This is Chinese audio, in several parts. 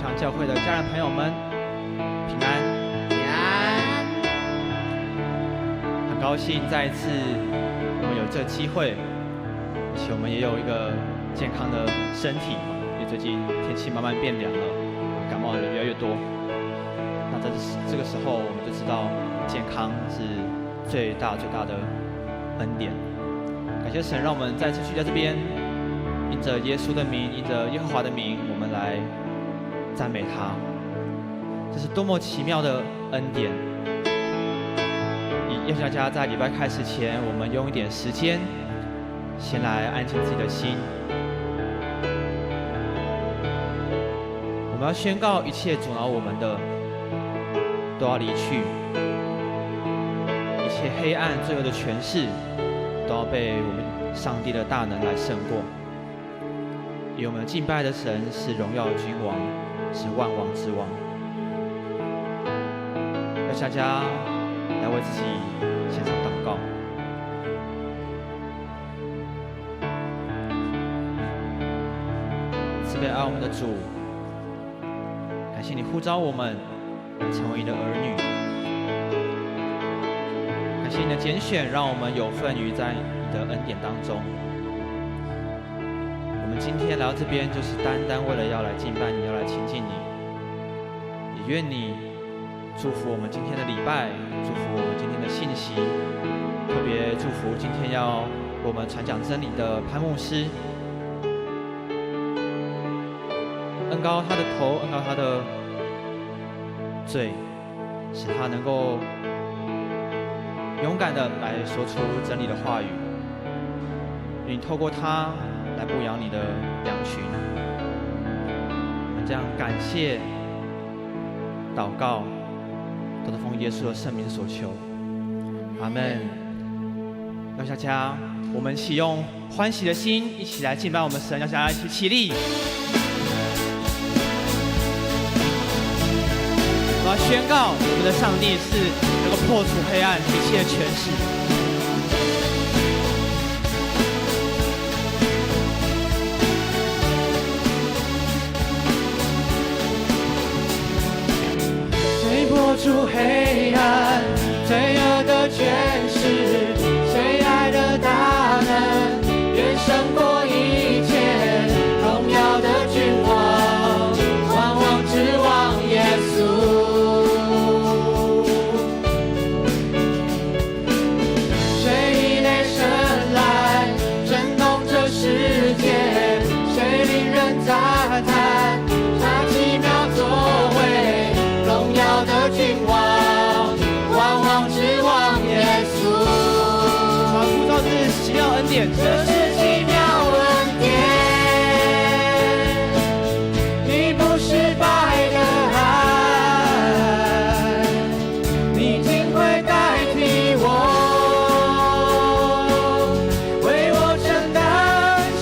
祥教会的家人朋友们平安。平安。很高兴再一次我们有这个机会，而且我们也有一个健康的身体，因为最近天气慢慢变凉了，感冒的人越来越多。那在这个时候，我们就知道健康是最大的恩典。感谢神，让我们再次聚在这边，因着耶稣的名，因着耶和华的名，我们来赞美他。这是多么奇妙的恩典！邀请大家在礼拜开始前，我们用一点时间，先来安静自己的心。我们要宣告一切阻挠我们的都要离去，一切黑暗罪恶的权势都要被我们上帝的大能来胜过。因为我们敬拜的神是荣耀君王，是万王之王。要大家来为自己献上祷告。慈悲爱我们的主，感谢你呼召我们成为你的儿女，感谢你的拣选，让我们有份于在你的恩典当中。我们今天来到这边，就是单单为了要来敬拜你，要来亲近你。也愿你祝福我们今天的礼拜，祝福我们今天的信息，特别祝福今天要为我们传讲真理的潘牧师，恩膏他的头，恩膏他的罪，使他能够勇敢的来说出真理的话语。你透过他来牧养你的羊群。我们这样感谢、祷告，都是奉耶稣的圣名所求。阿们。让大家，我们一起用欢喜的心，一起来敬拜我们神。让大家一起起立。我要宣告，我们的上帝是能够破除黑暗一切权势。破除黑暗，罪恶的权势，谁爱的大能，远胜过一切，荣耀的君王，万王之王耶稣。谁以雷神来震动这世界，谁令人赞叹他奇妙作为，荣耀的君王，万王之王耶稣。把呼召这是奇妙恩典，这是奇妙恩典。你不失败的爱，你竟会代替我，为我承担十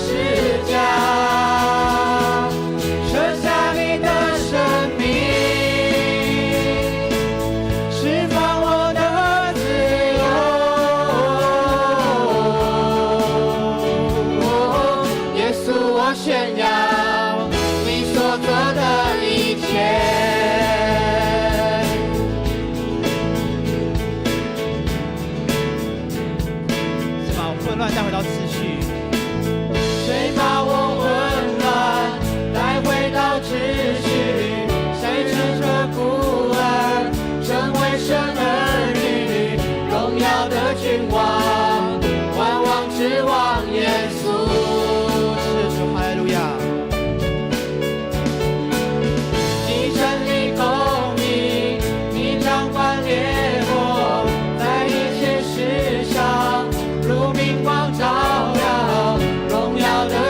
架，舍下你的生命。炫耀你所做的一切，是把混乱带回到秩序。谁把我混乱带回到秩序？谁趁着孤儿成为神儿女？荣耀的君王，万王之王耶稣。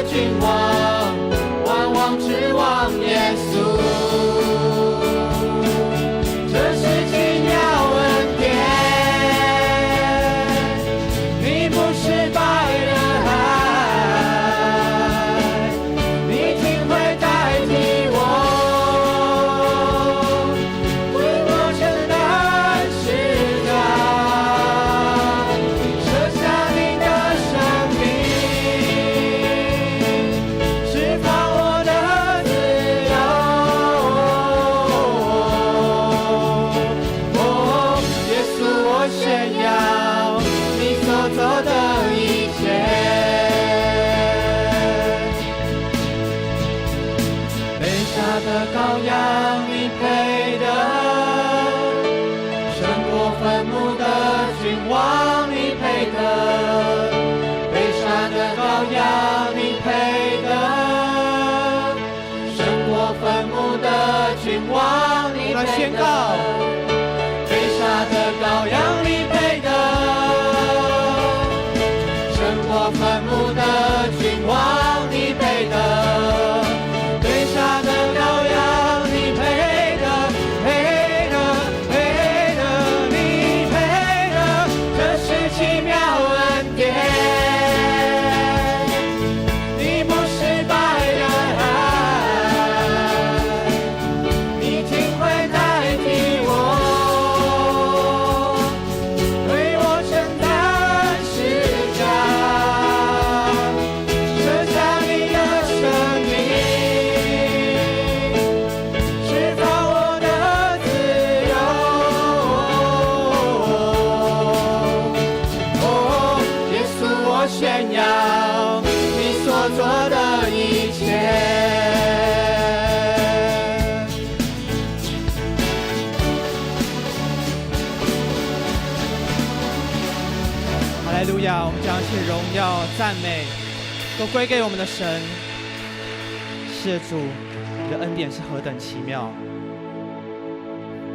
君王，万王之王耶稣，这是奇妙恩典。我炫耀你所做的一切。被杀的羔羊，你配得；胜过坟墓的君王，你配得。被杀的羔羊，你配得；胜过坟墓的君王，你配得。被杀的羔羊，你配得；胜过坟墓的君王，你配得。被杀的羔羊，你配得，配得，配得，你配得，这是奇妙恩典。你不是白的爱，你竟会代替我，为我承担十架，舍下你的生命，释放我的自由。哦，耶稣，我炫耀你所做的一切。哈利路亚！我们将一切荣耀、赞美都归给我们的神。谢主，你的恩典是何等奇妙！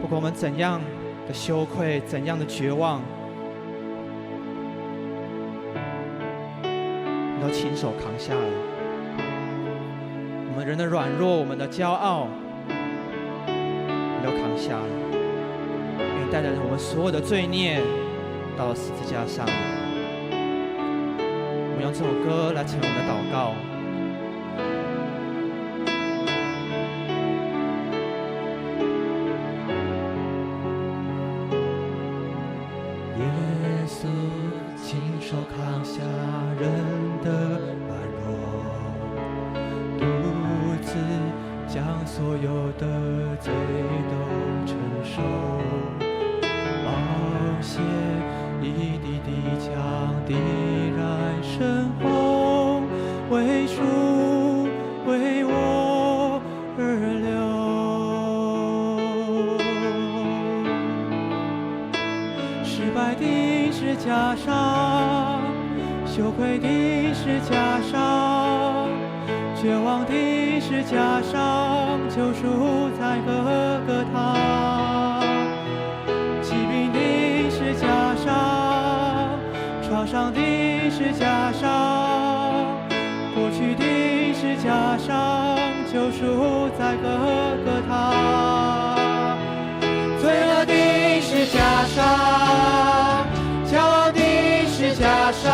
不管我们怎样的羞愧，怎样的绝望，你都亲手扛下了。我们人的软弱，我们的骄傲，你都扛下了。因为带着我们所有的罪孽到了十字架上。我们用这首歌来成为我们的祷告。耶稣亲手扛下人的软弱，独自将所有的罪都承受，宝血一滴滴将地染深红，为主为我而流。失败的十架上，羞愧的十架上，绝望的十架上，救赎在各个他。疾病的十架上，创伤的十架上，过去的十架上，救赎在各个他。罪恶的十架上，骄傲的十架上，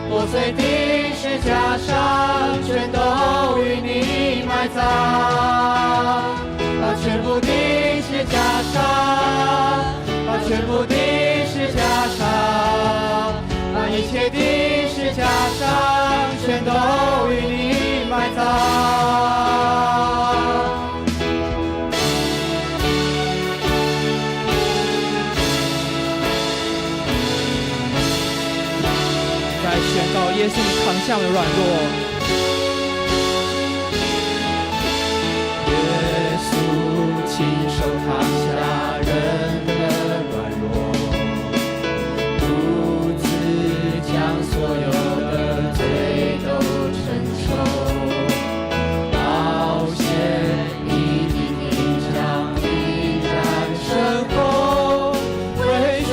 破碎的十架上，全都与你埋葬。把全部的十架上，把全部的十架上，把一切的十架上，全都与你埋葬。宣告耶稣，你扛下我的软弱。耶稣亲手扛下人的软弱，独自将所有的罪都承受，宝血一滴滴将地染深红，为主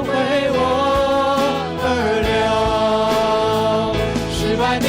为我而流。失败的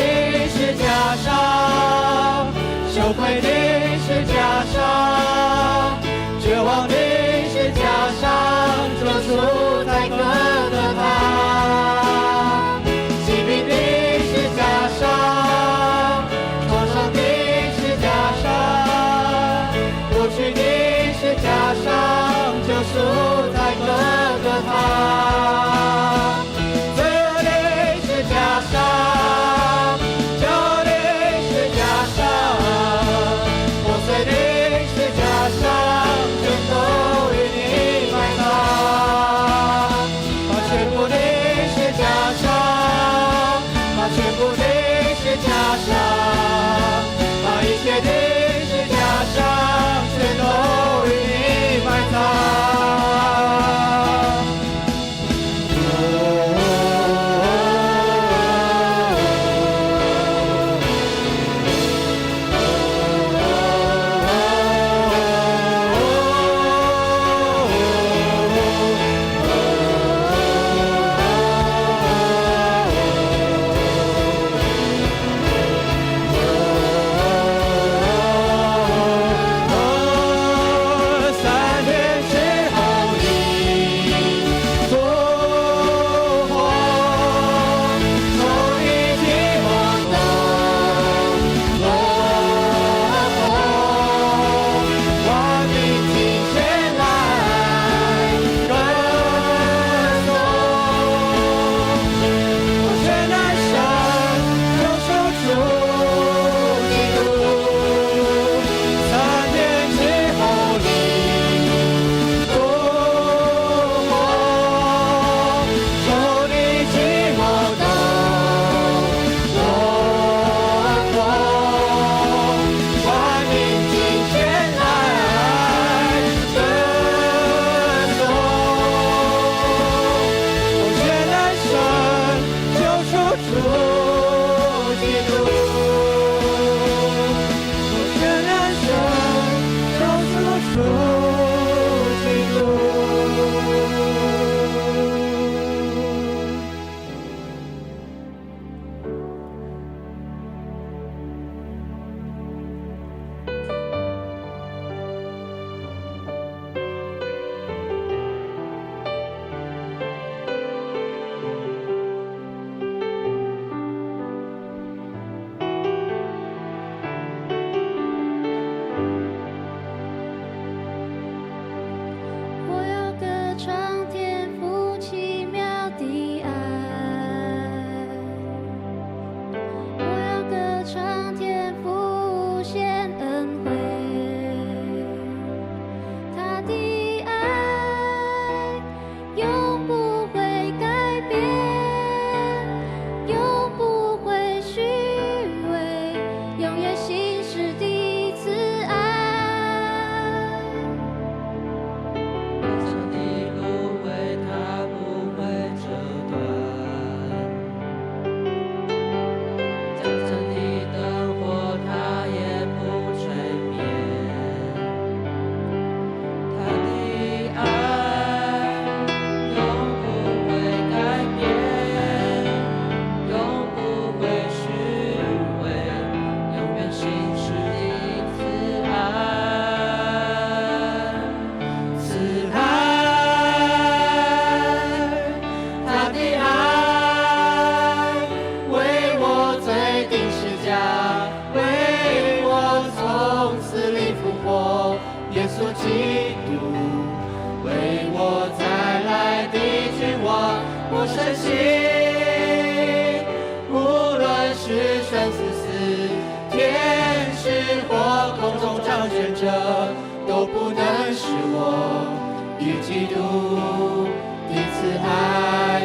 彼此爱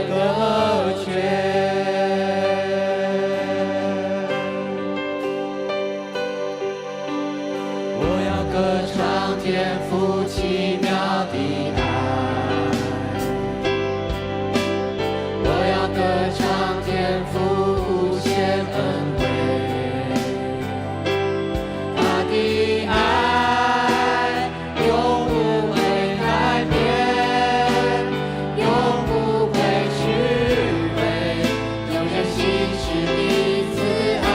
隔绝。我要歌唱天父奇妙的爱，我要歌唱天父无限恩惠，他的爱永不会改变，永不会虚伪，永远信实彼此爱。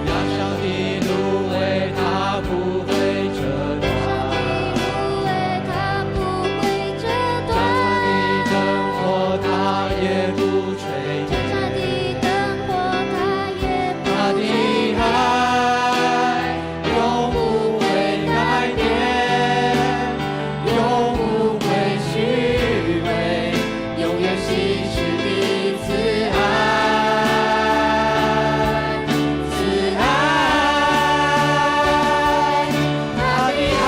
渺小的芦苇它不会折断，战场的灯火它也不吹灭，他的爱永不会改变，永不会虚伪，永远信实彼此爱。慈爱，他的爱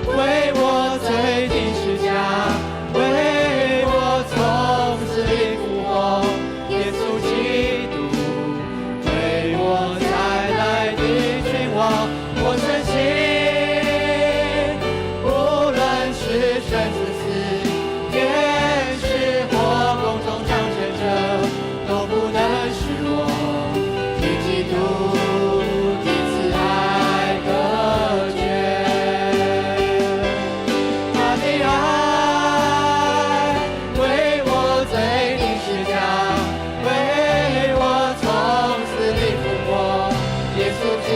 为我罪定十架，为我从死里复活。耶稣基督为我再来的君王，我深信，无论是生是死，天使或宫中掌权者，都不能使我与基督彼此爱隔绝。他的爱为我罪定十架，为我从死里复活。耶稣基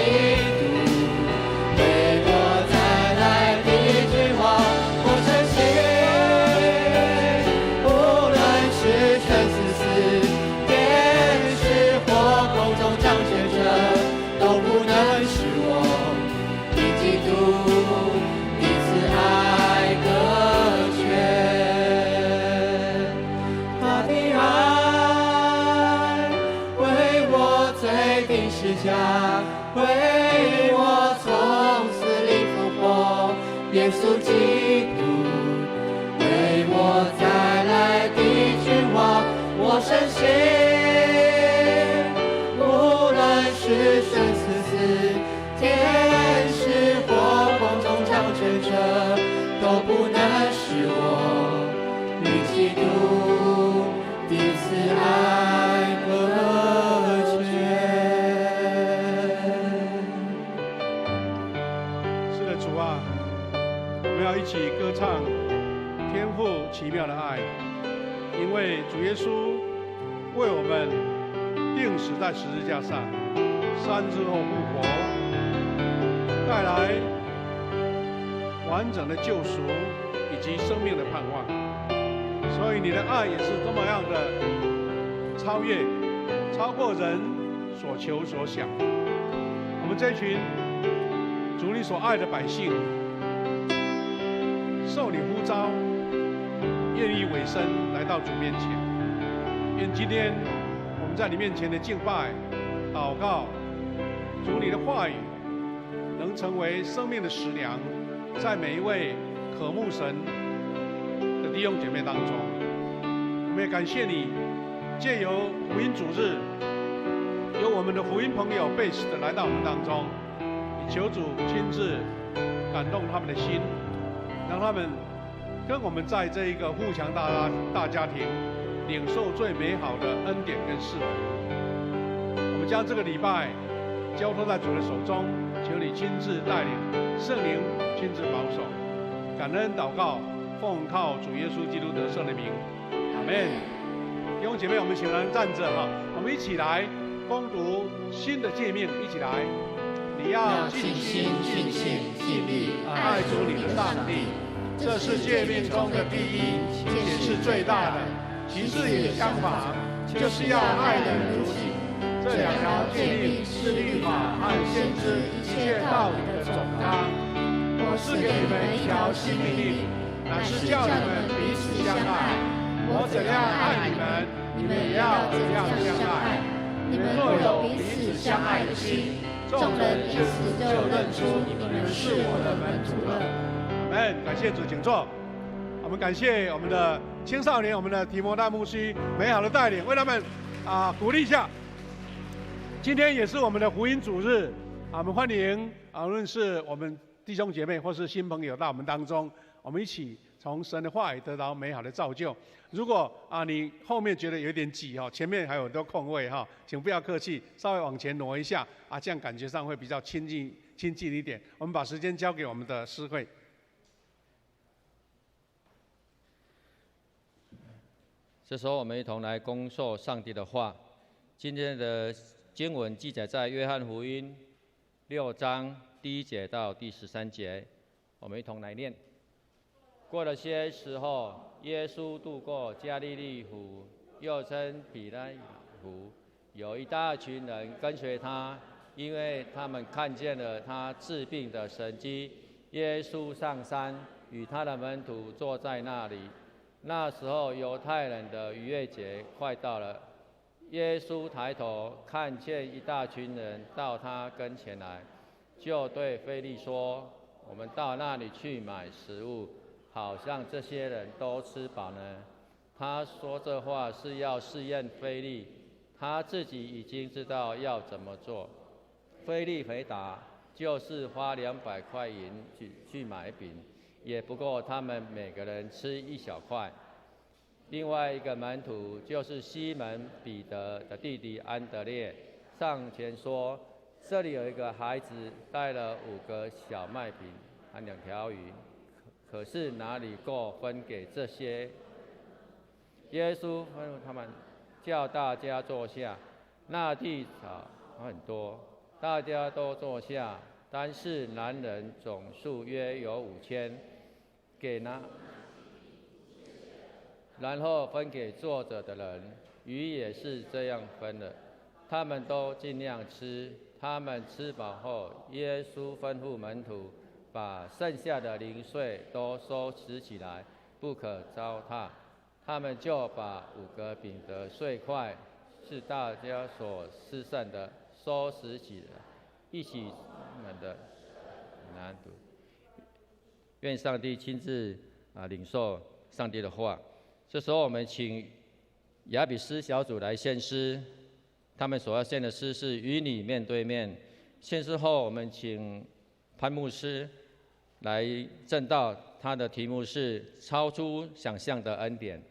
督为我再来的君王，我深信，无论是生是死，天使或宫中掌权者，都不能使我与基督彼此爱隔绝。他的爱为我罪定十架，为我从死里复活。耶稣基督为我再来的君王，我深信，无论是生是死，天使或宫中掌权者，都不能使我与基督彼此爱隔绝。是的，主啊，我们要一起歌唱天父奇妙的爱，因为主耶稣为我们钉死在十字架上，3日后复活，带来完整的救赎以及生命的盼望。所以你的爱也是这么样的超过人所求所想。我们这群主你所爱的百姓，受你呼召，愿意委身来到主面前。愿今天我们在你面前的敬拜、祷告，主你的话语能成为生命的食粮，在每一位渴慕神的弟兄姐妹当中。我们也感谢你，借由福音主日，有我们的福音朋友贝斯的来到我们当中，以求主亲自感动他们的心，让他们跟我们在这一个互强大家庭领受最美好的恩典跟赐福。我们将这个礼拜交托在主的手中，求你亲自带领，圣灵亲自保守。感恩祷告，奉靠主耶稣基督得胜的名，阿们。弟兄姐妹，我们请人站着哈，我们一起来攻读新的诫命，一起来。你要尽心、尽性、尽力爱主你的上帝，这是诫命中的第一，也是最大的。其次也相仿，就是要爱人如己。这2条诫命是律法和先知一切道理的总纲。我赐给你们一条新命令，乃是叫你们彼此相爱。我怎样爱你们，你们也要怎样相爱。你们若有彼此相爱的心，众人因此就认出你们是我的门徒了。阿们，感谢主，请坐。我们感谢我们的青少年，我们的提摩太牧师美好的带领，为他们鼓励一下。今天也是我们的福音主日，我们欢迎无论是我们弟兄姐妹或是新朋友到我们当中，我们一起从神的话语得到美好的造就。如果你后面觉得有点挤前面还有很多空位请不要客气，稍微往前挪一下这样感觉上会比较亲近一点。我们把时间交给我们的诗会。这时候，我们一同来恭受上帝的话。今天的经文记载在约翰福音6章第1节到第13节，我们一同来念。过了些时候，耶稣渡过加利利湖，又称比拉湖，有一大群人跟随他，因为他们看见了他治病的神迹。耶稣上山，与他的门徒坐在那里。那时候，犹太人的逾越节快到了。耶稣抬头看见一大群人到他跟前来，就对腓力说：“我们到那里去买食物，好像这些人都吃饱呢。”他说这话是要试验腓力，他自己已经知道要怎么做。腓力回答：“就是花200块银去买饼。”也不过他们每个人吃1小块。另外一个门徒就是西门彼得的弟弟安德烈，上前说：“这里有一个孩子带了5个小麦饼和2条鱼，可是哪里够分给这些？”耶稣吩咐他们，叫大家坐下。那地草很多，大家都坐下，单是男人总数约有5000，然后分给坐着的人，鱼也是这样分的。他们都尽量吃。他们吃饱后，耶稣吩咐门徒把剩下的零碎都收拾起来，不可糟蹋。他们就把5个饼的碎块，是大家所吃剩的，收拾起来，一起们的难读。愿上帝亲自领受上帝的话。这时候，我们请雅比斯小组来献诗，他们所要献的诗是《与你面对面》。献诗后，我们请潘牧师来证道，他的题目是“超出想象的恩典”。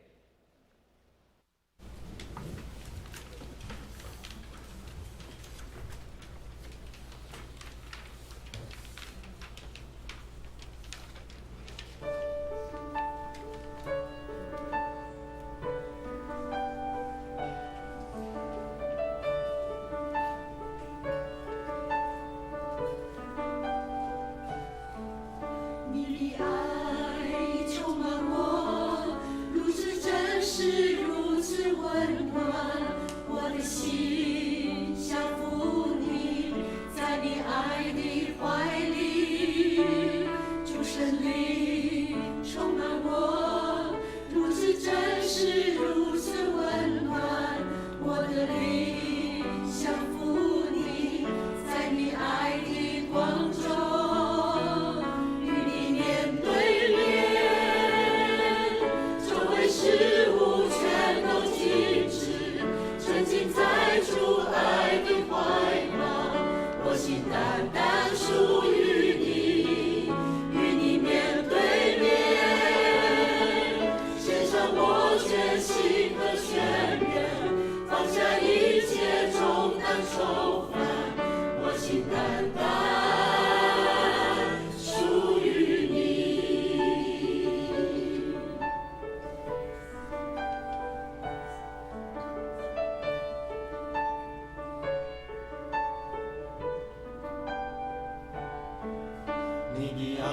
你的爱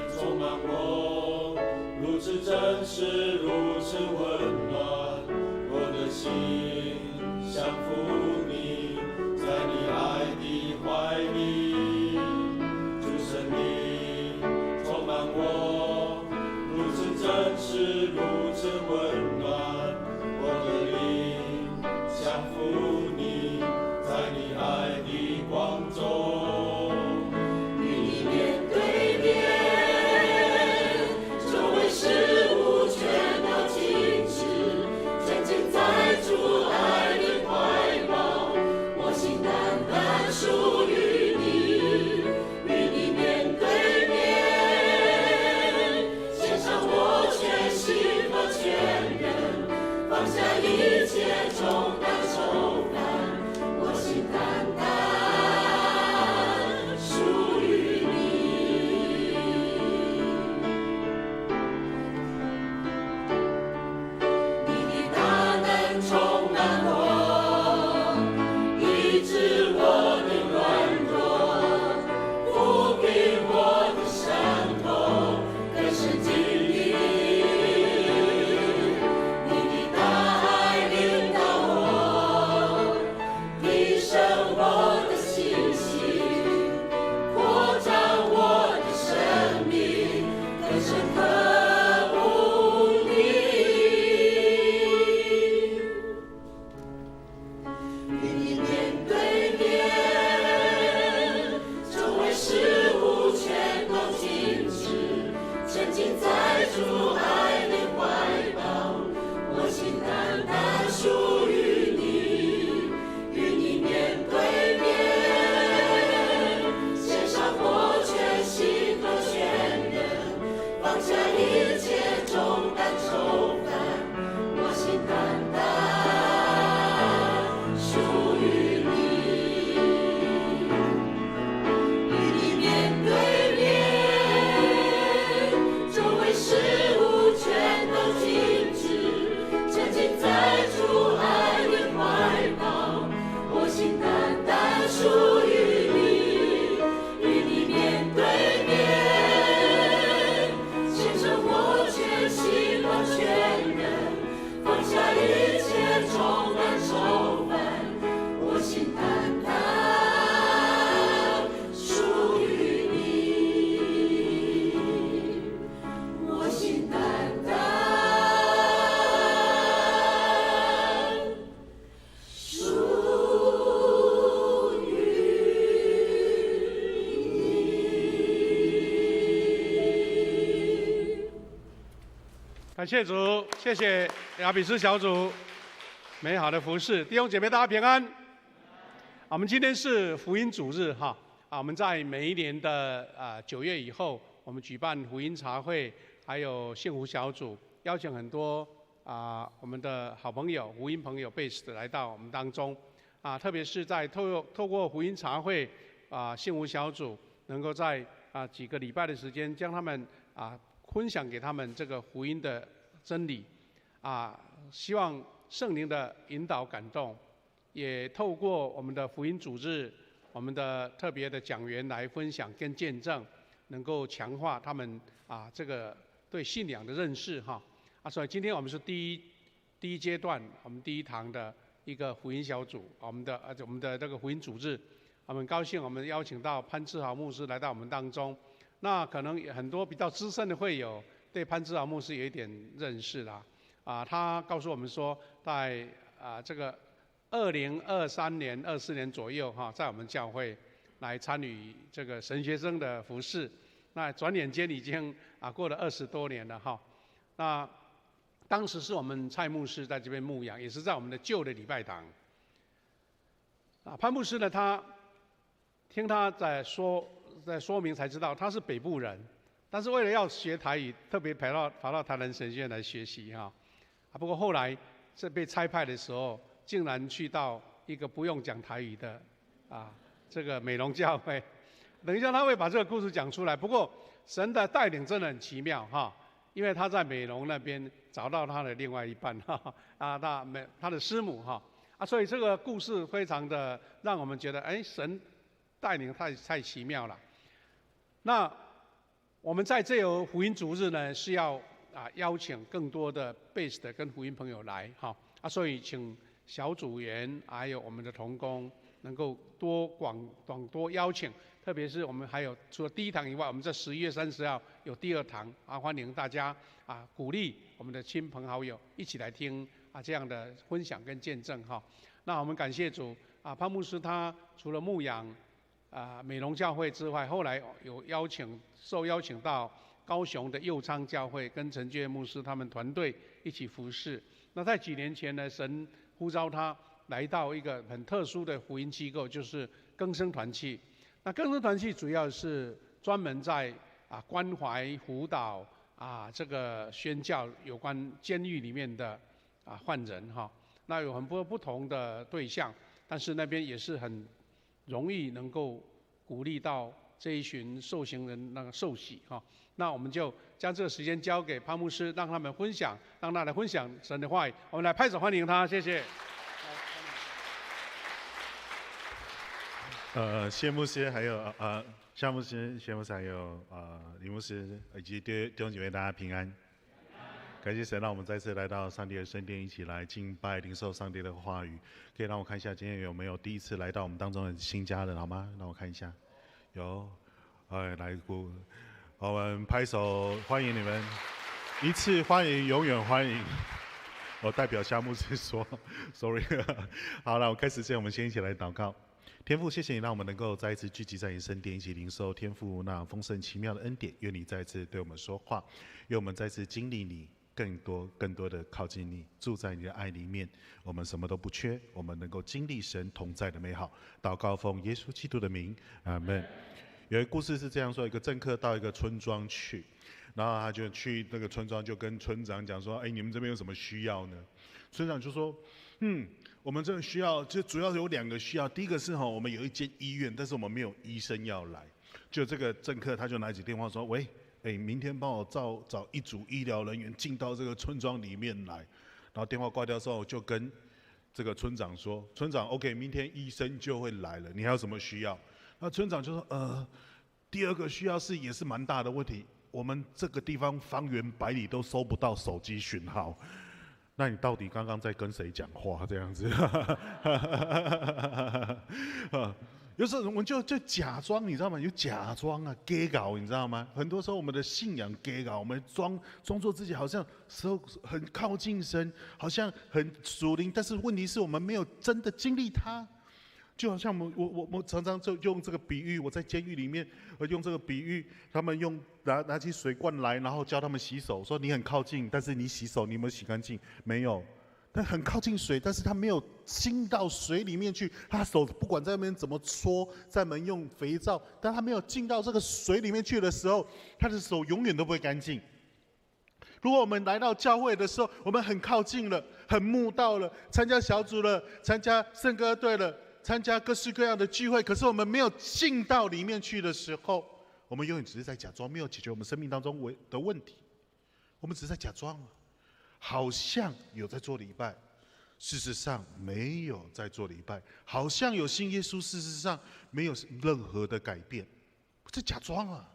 充满我，如此真实，如此温暖，我的心降服你，在你爱的怀里。主圣灵充满我，如此真实，如此温暖，我的灵降服你，在你爱的光。感谢主，谢谢雅比斯小组美好的服事，弟兄姐妹大家平安。我们今天是福音主日哈，我们在每一年的9月以后，我们举办福音茶会，还有幸福小组，邀请很多我们的好朋友、福音朋友、贝斯来到我们当中特别是在透过福音茶会幸福小组，能够在几个礼拜的时间，将他们分享给他们这个福音的真理希望圣灵的引导感动，也透过我们的福音主日，我们的特别的讲员来分享跟见证，能够强化他们这个对信仰的认识所以今天我们是第一阶段，我们第一堂的一个福音小组，我们的这个福音主日，我们很高兴我们邀请到潘志豪牧师来到我们当中。那可能很多比较资深的会友对潘志豪牧师有一点认识啦他告诉我们说，在这个2023年、24年左右在我们教会来参与这个神学生的服事。那转眼间已经过了20多年了那当时是我们蔡牧师在这边牧养，也是在我们的旧的礼拜堂潘牧师呢，他听他在说明才知道他是北部人，但是为了要学台语，特别跑到台南神学院来学习不过后来被差派的时候，竟然去到一个不用讲台语的这个美容教会。等一下他会把这个故事讲出来。不过神的带领真的很奇妙因为他在美容那边找到他的另外一半他的师母所以这个故事非常的让我们觉得神带领太奇妙了。那我们在这有福音主日呢，是要邀请更多的贝斯的跟福音朋友来所以请小组员还有我们的同工能够多邀请，特别是我们还有除了第一堂以外，我们在11月30号有第2堂欢迎大家鼓励我们的亲朋好友一起来听这样的分享跟见证那我们感谢主潘牧师他除了牧养美容教会之外，后来有受邀请到高雄的右昌教会，跟陈觉牧师他们团队一起服事。那在几年前呢，神呼召他来到一个很特殊的福音机构，就是更生团契。那更生团契主要是专门在关怀辅导这个宣教有关监狱里面的犯人那有很多不同的对象，但是那边也是很容易能够鼓励到这一群受刑人那个受洗那我们就将这个时间交给潘牧师，让他们分享，让他来分享神的话语。我们来拍手欢迎他，谢谢。谢牧师，还有夏牧师、谢牧师，还有李牧师，以及弟兄姐妹，大家平安。感谢神，让我们再次来到上帝的圣殿，一起来敬拜、领受上帝的话语。可以让我看一下，今天有没有第一次来到我们当中的新家人，好吗？让我看一下，有，来我们拍手欢迎你们，一次欢迎，永远欢迎。我代表夏牧师说 ，sorry。好了，我开始之前，我们先一起来祷告。天父，谢谢你让我们能够再一次聚集在你圣殿，一起领受天父那丰盛奇妙的恩典。愿你再次对我们说话，愿我们再次经历你。更多的靠近你，住在你的爱里面，我们什么都不缺，我们能够经历神同在的美好。祷告奉耶稣基督的名，阿们。有一个故事是这样说：一个政客到一个村庄去，然后他就去那个村庄，就跟村长讲说：“你们这边有什么需要呢？”村长就说：“我们这个需要就主要有2个需要，第一个是我们有一间医院，但是我们没有医生要来。”就这个政客他就拿起电话说：“喂。”明天帮我找一组医疗人员进到这个村庄里面来，然后电话挂掉之后，就跟这个村长说：“村长 ，OK， 明天医生就会来了，你还有什么需要？”那村长就说：“第2个需要也是蛮大的问题，我们这个地方方圆100里都收不到手机讯号。”那你到底刚刚在跟谁讲话？这样子，有时候我们就假装，你知道吗？有假装假搞，你知道吗？很多时候我们的信仰假搞，我们装作自己好像很靠近神，好像很属灵，但是问题是我们没有真的经历它。就好像我常常就用这个比喻，我在监狱里面，用这个比喻，他们拿起水罐来，然后教他们洗手，说你很靠近，但是你洗手，你有没有洗干净？没有。他很靠近水，但是他没有进到水里面去。他手不管在那边怎么搓，在门用肥皂，但他没有进到这个水里面去的时候，他的手永远都不会干净。如果我们来到教会的时候，我们很靠近了，很慕道了，参加小组了，参加圣歌队了，参加各式各样的聚会，可是我们没有进到里面去的时候，我们永远只是在假装，没有解决我们生命当中的问题。我们只是在假装，好像有在做礼拜，事实上没有在做礼拜；好像有信耶稣，事实上没有任何的改变，这假装啊，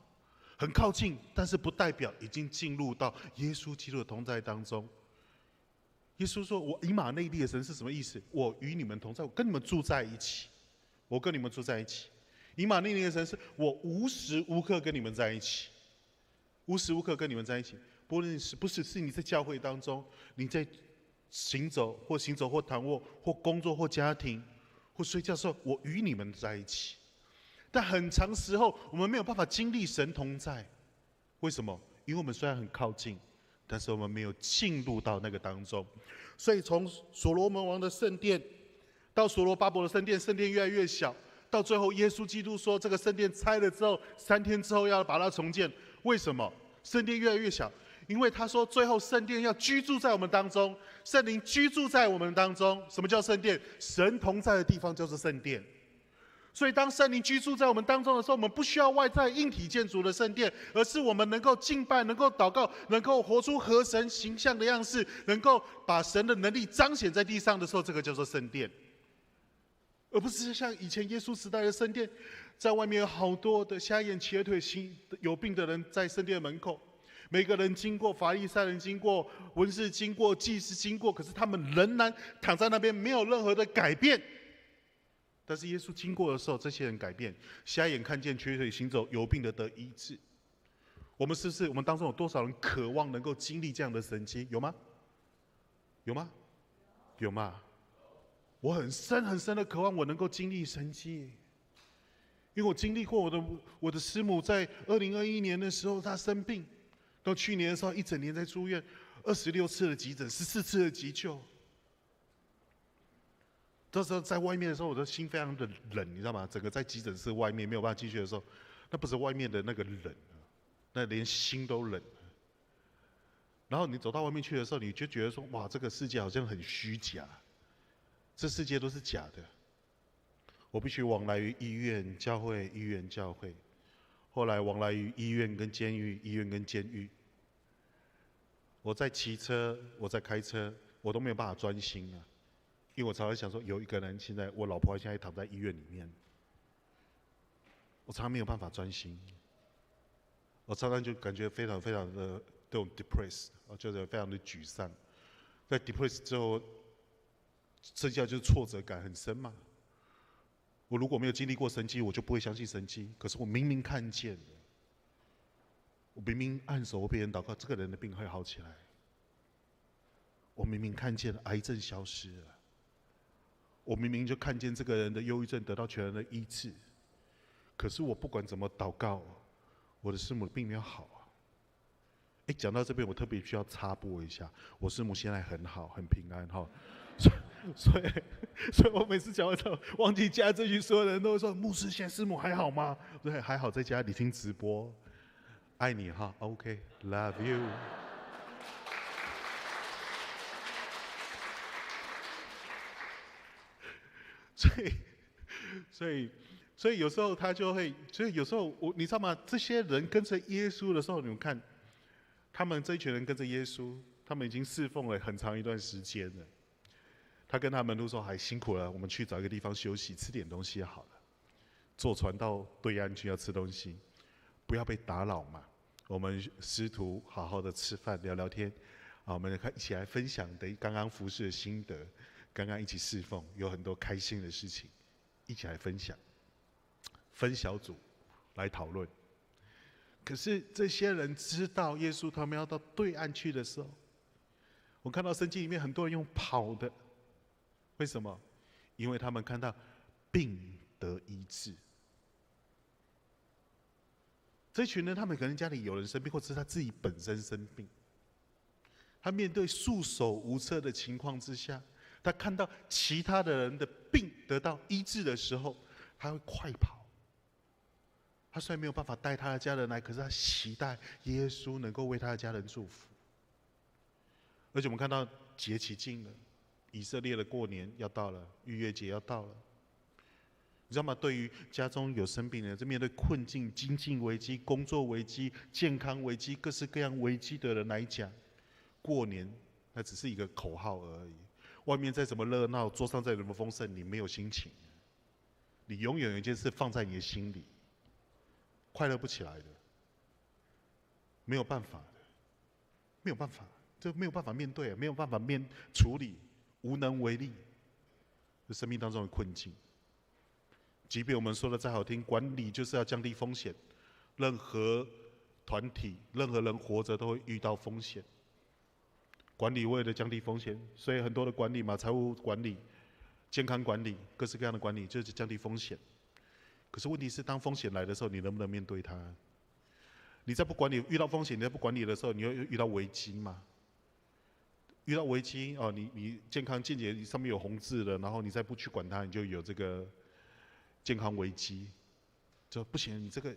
很靠近，但是不代表已经进入到耶稣基督的同在当中。耶稣说：“我以马内利的神是什么意思？我与你们同在，我跟你们住在一起，我跟你们住在一起。以马内利的神是我无时无刻跟你们在一起，无时无刻跟你们在一起。不论是不是你在教会当中，你在行走或躺卧或工作或家庭或睡觉的时候，我与你们在一起。但很长时候，我们没有办法经历神同在，为什么？因为我们虽然很靠近，但是我们没有进入到那个当中。所以从所罗门王的圣殿到所罗巴伯的圣殿，圣殿越来越小，到最后耶稣基督说，这个圣殿拆了之后，3天之后要把它重建。为什么？圣殿越来越小，因为他说最后圣殿要居住在我们当中，圣灵居住在我们当中。什么叫圣殿？神同在的地方就是圣殿。所以当圣灵居住在我们当中的时候，我们不需要外在硬体建筑的圣殿，而是我们能够敬拜，能够祷告，能够活出合神形象的样式，能够把神的能力彰显在地上的时候，这个叫做圣殿。而不是像以前耶稣时代的圣殿，在外面有好多的瞎眼瘸腿有病的人在圣殿门口，每个人经过，法利赛人经过，文士经过，祭司经过，可是他们仍然躺在那边，没有任何的改变。但是耶稣经过的时候，这些人改变，瞎眼看见，瘸腿行走，有病的得医治。我们是不是？我们当中有多少人渴望能够经历这样的神迹？有吗？有吗？有吗？我很深很深的渴望，我能够经历神迹，因为我经历过我的师母在2021年的时候，她生病，到去年的时候一整年在住院，26次的急诊，14次的急救。这时候在外面的时候，我的心非常的冷，你知道吗？整个在急诊室外面没有办法继续的时候，那不是外面的那个冷，那连心都冷。然后你走到外面去的时候，你就觉得说：哇，这个世界好像很虚假，这世界都是假的。我必须往来于医院、教会、医院、教会，后来往来于医院跟监狱、医院跟监狱。我在骑车，我在开车，我都没有办法专心啊。因为我常常想说，有一个人现在，我老婆现在躺在医院里面，我常常没有办法专心，我常常就感觉非常非常的这种 depressed， 就是非常的沮丧。在 depressed 之后，剩下就是挫折感很深嘛。我如果没有经历过神迹，我就不会相信神迹。可是我明明看见了，我明明按手为别人祷告，这个人的病会好起来。我明明看见了癌症消失了。我明明就看见这个人的忧郁症得到全然的医治，可是我不管怎么祷告，我的师母并没有好啊。讲到这边，我特别需要插播一下，我师母现在很好，很平安哈。所以我每次讲完之后，忘记加这句，所有人都会说：牧师，现在师母还好吗？对，还好，在家里听直播，爱你哈 ，OK，love you。所以有时候他就会，所以有时候你知道吗？这些人跟着耶稣的时候，你们看，他们这一群人跟着耶稣，他们已经侍奉了很长一段时间了。他跟他们都说：“还辛苦了，我们去找一个地方休息，吃点东西好了。坐船到对岸去要吃东西，不要被打扰嘛。我们师徒好好的吃饭聊聊天，我们一起来分享刚刚服侍的心得。”刚刚一起侍奉，有很多开心的事情，一起来分享，分小组来讨论。可是这些人知道耶稣他们要到对岸去的时候，我看到圣经里面很多人用跑的，为什么？因为他们看到病得医治。这群人，他们可能家里有人生病，或者是他自己本身生病。他面对束手无策的情况之下，他看到其他的人的病得到医治的时候，他会快跑。他虽然没有办法带他的家人来，可是他期待耶稣能够为他的家人祝福。而且我们看到节期近了，以色列的过年要到了，逾越节要到了。你知道吗？对于家中有生病的人，在面对困境、经济危机、工作危机、健康危机、各式各样危机的人来讲，过年那只是一个口号而已。外面再怎么热闹，桌上再怎么丰盛，你没有心情。你永远有一件事放在你的心里，快乐不起来的，没有办法的，没有办法，这没有办法面对，没有办法处理，无能为力，是生命当中的困境。即便我们说的再好听，管理就是要降低风险，任何团体、任何人活着都会遇到风险。管理为了降低风险，所以很多的管理嘛，财务管理、健康管理、各式各样的管理，就是降低风险。可是问题是，当风险来的时候，你能不能面对它？你在不管理遇到风险，你在不管理的时候，你会遇到危机嘛？遇到危机哦，你健康健检上面有红字了，然后你再不去管它，你就有这个健康危机。就不行，你这个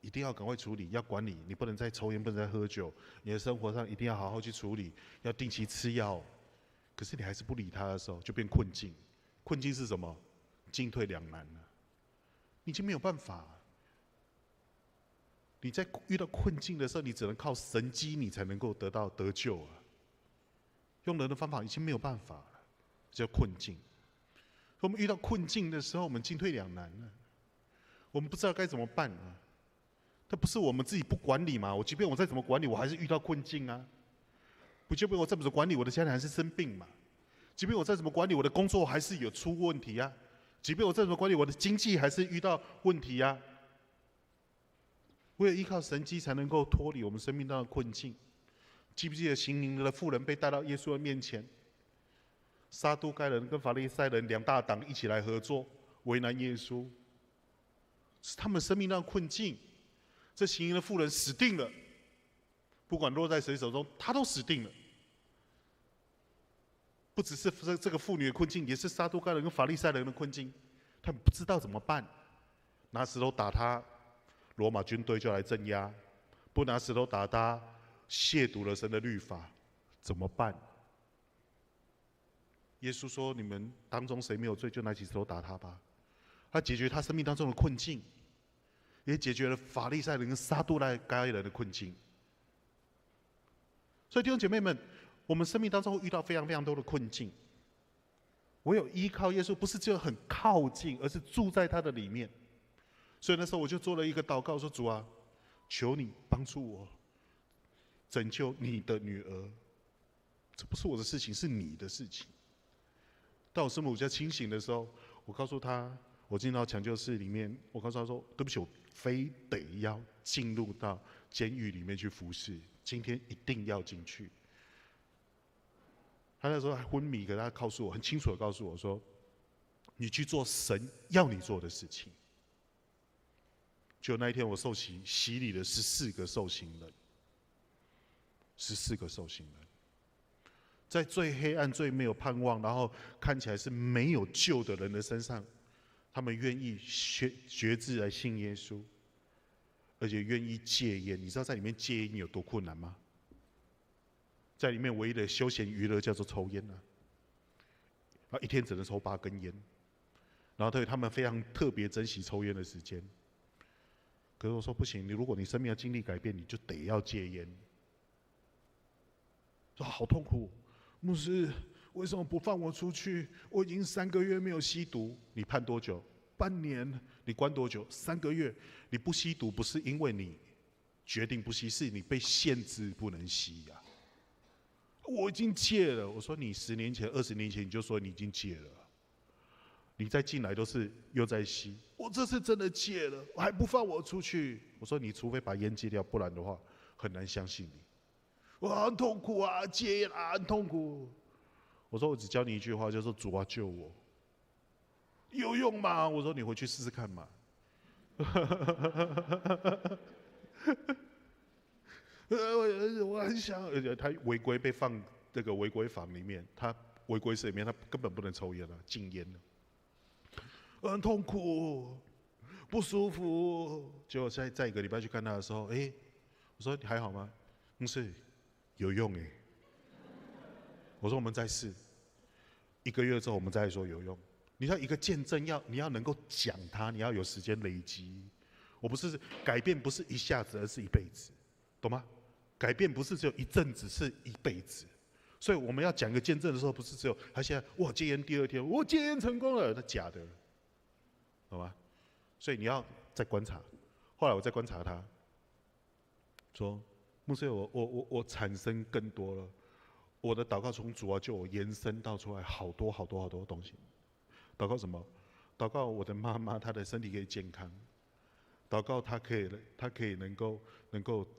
一定要赶快处理，要管理，你不能再抽烟，不能再喝酒，你的生活上一定要好好去处理，要定期吃药。可是你还是不理它的时候，就变困境。困境是什么？进退两难了，你已经没有办法。你在遇到困境的时候，你只能靠神机，你才能够得救啊。用人的方法已经没有办法了，这叫困境。我们遇到困境的时候，我们进退两难了，我们不知道该怎么办啊。这不是我们自己不管理吗？即便我再怎么管理，我还是遇到困境啊。不即便我再怎么管理，我的家人还是生病嘛。即便我再怎么管理，我的工作还是有出问题啊。即便我再怎么管理，我的经济还是遇到问题啊。唯有依靠神迹，才能够脱离我们生命当中的困境。记不记得行淫的妇人被带到耶稣的面前？撒都该人跟法利赛人两大党一起来合作，为难耶稣，是他们生命当中的困境。这行淫的妇人死定了，不管落在谁手中，她都死定了。不只是这个妇女的困境，也是撒都该人跟法利赛人的困境。他们不知道怎么办，拿石头打他，罗马军队就来镇压；不拿石头打他，亵渎了神的律法，怎么办？耶稣说：“你们当中谁没有罪，就拿起石头打他吧。”他解决他生命当中的困境，也解决了法利赛人跟撒都该人的困境。所以弟兄姐妹们，我们生命当中会遇到非常非常多的困境，唯有依靠耶稣，不是只有很靠近，而是住在他的里面。所以那时候我就做了一个祷告，说：“主啊，求你帮助我，拯救你的女儿。这不是我的事情，是你的事情。”当我师母在清醒的时候，我告诉她，我进到抢救室里面，我告诉她说：“对不起，我非得要进入到监狱里面去服侍，今天一定要进去。”她那时候还昏迷，可她告诉我，很清楚的告诉我说：“你去做神要你做的事情。”就那一天，我洗礼了14个受刑人，14个受刑人。在最黑暗、最没有盼望，然后看起来是没有救的人的身上，他们愿意决志来信耶稣，而且愿意戒烟。你知道在里面戒烟有多困难吗？在里面唯一的休闲娱乐叫做抽烟啊，一天只能抽8根烟，然后他们非常特别珍惜抽烟的时间。可是我说不行，如果你生命要经历改变，你就得要戒烟。说好痛苦。牧师，为什么不放我出去？我已经3个月没有吸毒。你判多久？半年。你关多久？3个月。你不吸毒不是因为你决定不吸，是你被限制不能吸呀。我已经戒了。我说你10年前、20年前你就说你已经戒了，你再进来都是又在吸。我这次真的戒了，还不放我出去。我说你除非把烟戒掉，不然的话很难相信你。我很痛苦啊，戒烟啊，很痛苦。我说我只教你一句话，就是说主啊救我。有用吗？我说你回去试试看嘛。我很想，而且他违规被放这个违规房里面，他违规室里面他根本不能抽烟了，禁烟了，很痛苦，不舒服。结果在一个礼拜去看他的时候，我说你还好吗？是，有用哎。我说我们再试，1个月之后我们再说有用。你要一个见证，你要能够讲它，你要有时间累积。我不是改变，不是一下子，而是一辈子，懂吗？改变不是只有一阵子，是一辈子。所以我们要讲一个见证的时候，不是只有他现在哇戒烟第2天，我戒烟成功了，那假的，懂吗？所以你要再观察。后来我再观察他，说牧师，我产生更多了。我的祷告从主啊救我延伸到出来好多东西。祷告什么？祷告我的妈妈，她的身体可以健康。祷告她可以能够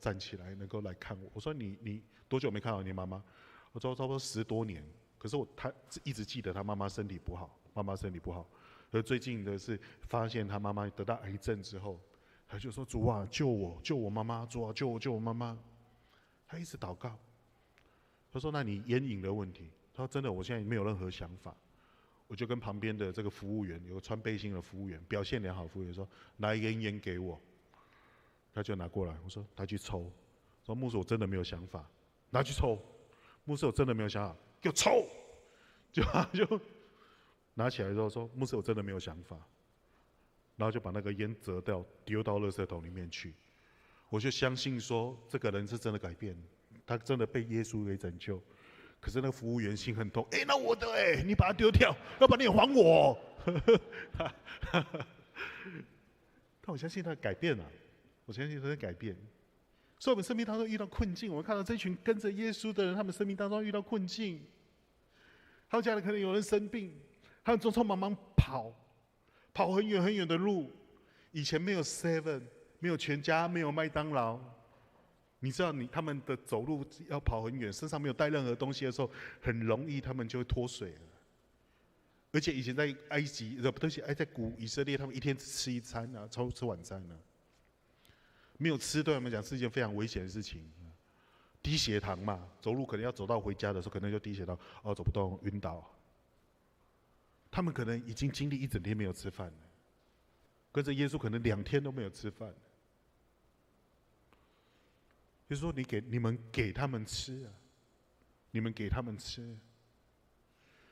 站起来，能够来看我。我说你多久没看到你妈妈？我说差不多10多年。可是她一直记得她妈妈身体不好，妈妈身体不好。而最近的是发现她妈妈得到癌症之后，她就说主啊救我妈妈，主啊救我妈妈。她一直祷告。他说：“那你烟瘾的问题？”他说：“真的，我现在没有任何想法。”我就跟旁边的这个服务员，有个穿背心的服务员，表现良好的服务员说：“拿一根烟给我。”他就拿过来，我说：“他去抽。”说：“牧师，我真的没有想法。”拿去抽。牧师，我真的没有想法，给我抽。就拿起来之后说：“牧师，我真的没有想法。”然后就把那个烟折掉，丢到垃圾桶里面去。我就相信说，这个人是真的改变。他真的被耶稣给拯救，可是那个服务员心很痛，那我的你把它丢掉，要把你还我。但我相信他改变了，我相信他在改变。所以我们生命当中遇到困境，我们看到这群跟着耶稣的人，他们生命当中遇到困境，他们家里可能有人生病，他们匆匆忙忙跑很远很远的路。以前没有 Seven， 没有全家，没有麦当劳。你知道他们的走路要跑很远，身上没有带任何东西的时候，很容易他们就会脱水了。而且以前在埃及，对不起，在古以色列，他们一天只吃1餐啊，超吃晚餐啊。没有吃对他们讲是一件非常危险的事情。低血糖嘛，走路可能要走到回家的时候，可能就低血糖，走不动，晕倒。他们可能已经经历一整天没有吃饭了，跟着耶稣可能2天都没有吃饭。就是说，你们给他们吃啊，你们给他们吃。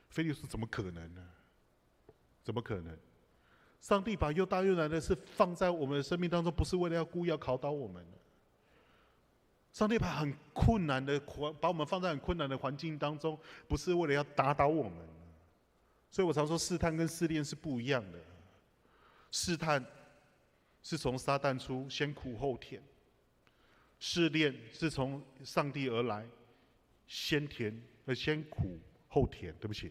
腓利说：“怎么可能呢？怎么可能？上帝把又大又难的事放在我们的生命当中，不是为了故意要考倒我们的。上帝把很困难的，把我们放在很困难的环境当中，不是为了要打倒我们。所以我常说，试探跟试炼是不一样的。试探是从撒旦出，先苦后甜。试炼是从上帝而来，先苦后甜。对不起，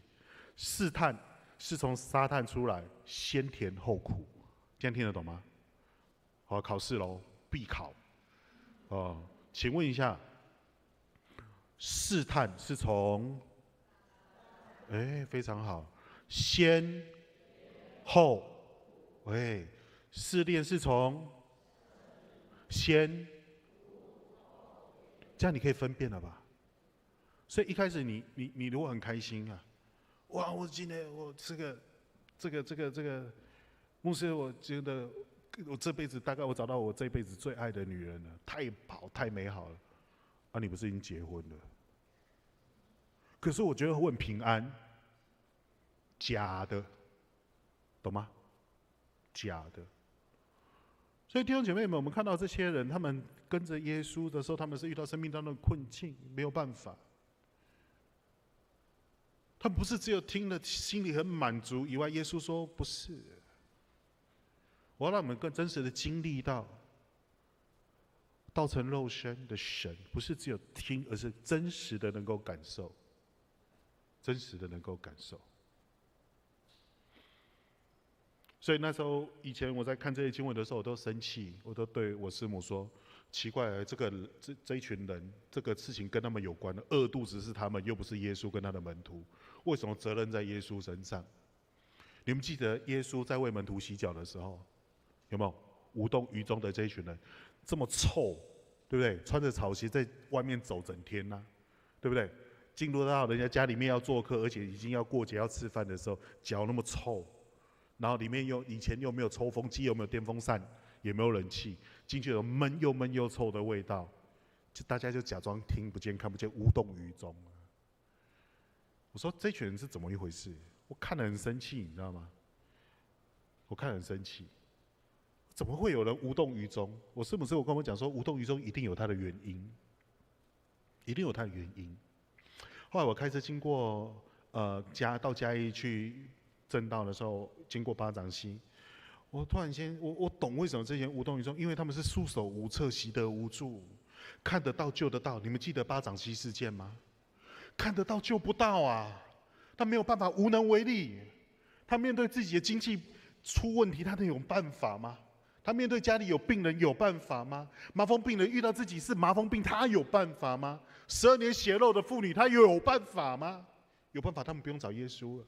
试探是从撒旦出来，先甜后苦。这样听得懂吗？好，考试喽，必考。请问一下，试探是从？非常好，先后。试炼是从先。这样你可以分辨了吧？所以一开始你如果很开心啊，哇！我今天我这个牧师，我觉得我这辈子大概我找到我这辈子最爱的女人了，太好太美好了。啊，你不是已经结婚了？可是我觉得我很平安，假的，懂吗？假的。所以弟兄姐妹们，我们看到这些人，他们跟着耶稣的时候，他们是遇到生命当中的困境，没有办法。他们不是只有听了心里很满足以外，耶稣说不是。我要让我们更真实的经历到道成肉身的神，不是只有听，而是真实的能够感受，真实的能够感受。所以那时候，以前我在看这些经文的时候，我都生气，我都对我师母说：“奇怪了，这一群人，这个事情跟他们有关的，饿肚子是他们，又不是耶稣跟他的门徒，为什么责任在耶稣身上？你们记得耶稣在为门徒洗脚的时候，有没有无动于衷的这一群人，这么臭，对不对？穿着草鞋在外面走整天啊，对不对？进入到人家家里面要做客，而且已经要过节要吃饭的时候，脚那么臭，然后里面以前又没有抽风机，又没有电风扇，也没有冷气，进去有闷又臭的味道，大家就假装听不见看不见，无动于衷。我说这群人是怎么一回事？我看得很生气，你知道吗？我看得很生气，怎么会有人无动于衷？我师母跟我讲说，无动于衷一定有它的原因，一定有它的原因。后来我开车经过到嘉义去正道的时候，经过巴掌溪，我突然间我懂为什么这些人无动于衷，因为他们是束手无策、习得无助，看得到救得到。你们记得巴掌溪事件吗？看得到救不到啊，他没有办法，无能为力。他面对自己的经济出问题，他能有办法吗？他面对家里有病人有办法吗？麻风病人遇到自己是麻风病，他有办法吗？12年血肉的妇女，她有办法吗？有办法，他们不用找耶稣了。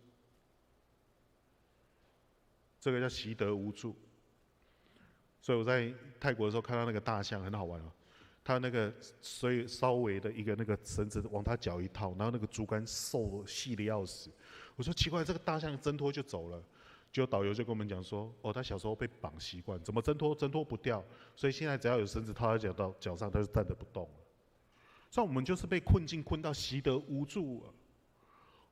这个叫习得无助。所以我在泰国的时候看到那个大象很好玩哦，它那个稍微的一个那个绳子往它脚一套，然后那个竹竿细的要死。我说奇怪，这个大象挣脱就走了。结果导游就跟我们讲说，哦，他小时候被绑习惯，怎么挣脱不掉，所以现在只要有绳子套在脚上，他就站着不动了。所以我们就是被困境困到习得无助了。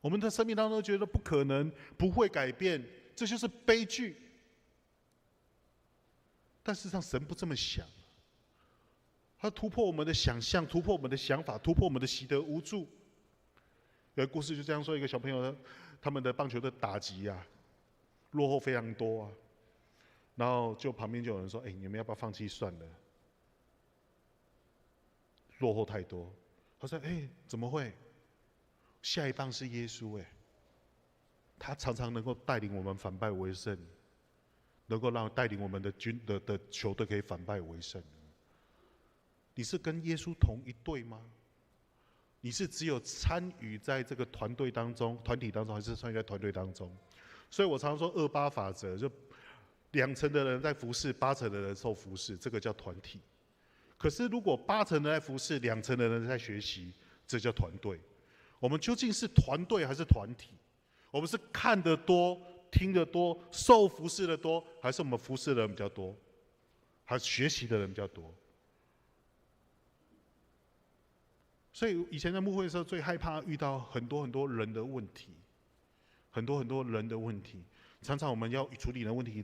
我们的生命当中觉得不可能，不会改变，这就是悲剧。但事实上，神不这么想，他突破我们的想象，突破我们的想法，突破我们的习得无助。有个故事就这样说：一个小朋友，他们的棒球队打击啊，落后非常多啊，然后就旁边就有人说：“哎，你们要不要放弃算了？落后太多。”他说：“哎，怎么会？下一棒是耶稣哎，他常常能够带领我们反败为胜，能够带领我们的球队可以反败为胜。你是跟耶稣同一队吗？你是只有参与在这个团体当中，还是参与在团队当中？所以我常常说2-8法则，就2成的人在服侍，8成的人受服侍，这个叫团体。可是如果8成的人在服侍，2成的人在学习，这叫团队。我们究竟是团队还是团体？我们是看得多、听得多、受服侍的多，还是我们服侍的人比较多，还是学习的人比较多？所以以前在牧会的时候，最害怕遇到很多人的问题，很多人的问题。常常我们要处理的问题，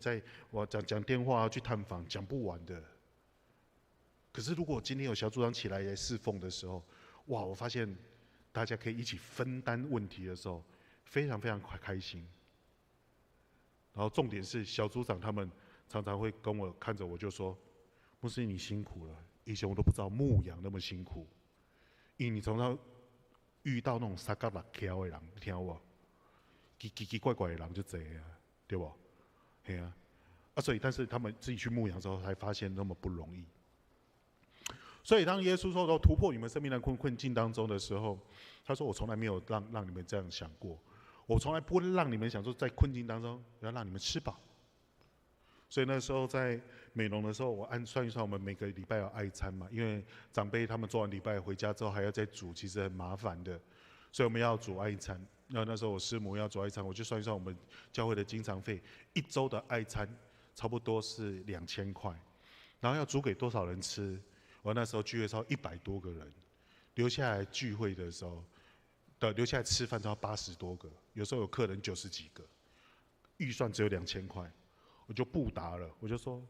我讲电话去探访，讲不完的。可是如果今天有小组长起来来侍奉的时候，哇！我发现大家可以一起分担问题的时候，非常开心。然后重点是小组长他们常常会跟我看着我就说：“牧师你辛苦了，以前我都不知道牧养那么辛苦。”因为你常常遇到那种三角六条的人，你听有无？奇怪的人就这样，对不？嘿啊，所以但是他们自己去牧养之后，才发现那么不容易。所以当耶稣说突破你们生命的困境当中的时候，他说：“我从来没有让你们这样想过，我从来不会让你们想说在困境当中要让你们吃饱。”所以那时候在美容的时候，我算一算，我们每个礼拜要爱餐嘛，因为长辈他们做完礼拜回家之后还要再煮，其实很麻烦的，所以我们要煮爱餐。那时候我师母要煮爱餐，我就算一算我们教会的经常费，1周的爱餐差不多是2000块，然后要煮给多少人吃？我那时候聚会的时候100多个人，留下来聚会的时候留下来吃饭超80多个，有时候有客人90几个，预算只有2000块。我就不答了，我就说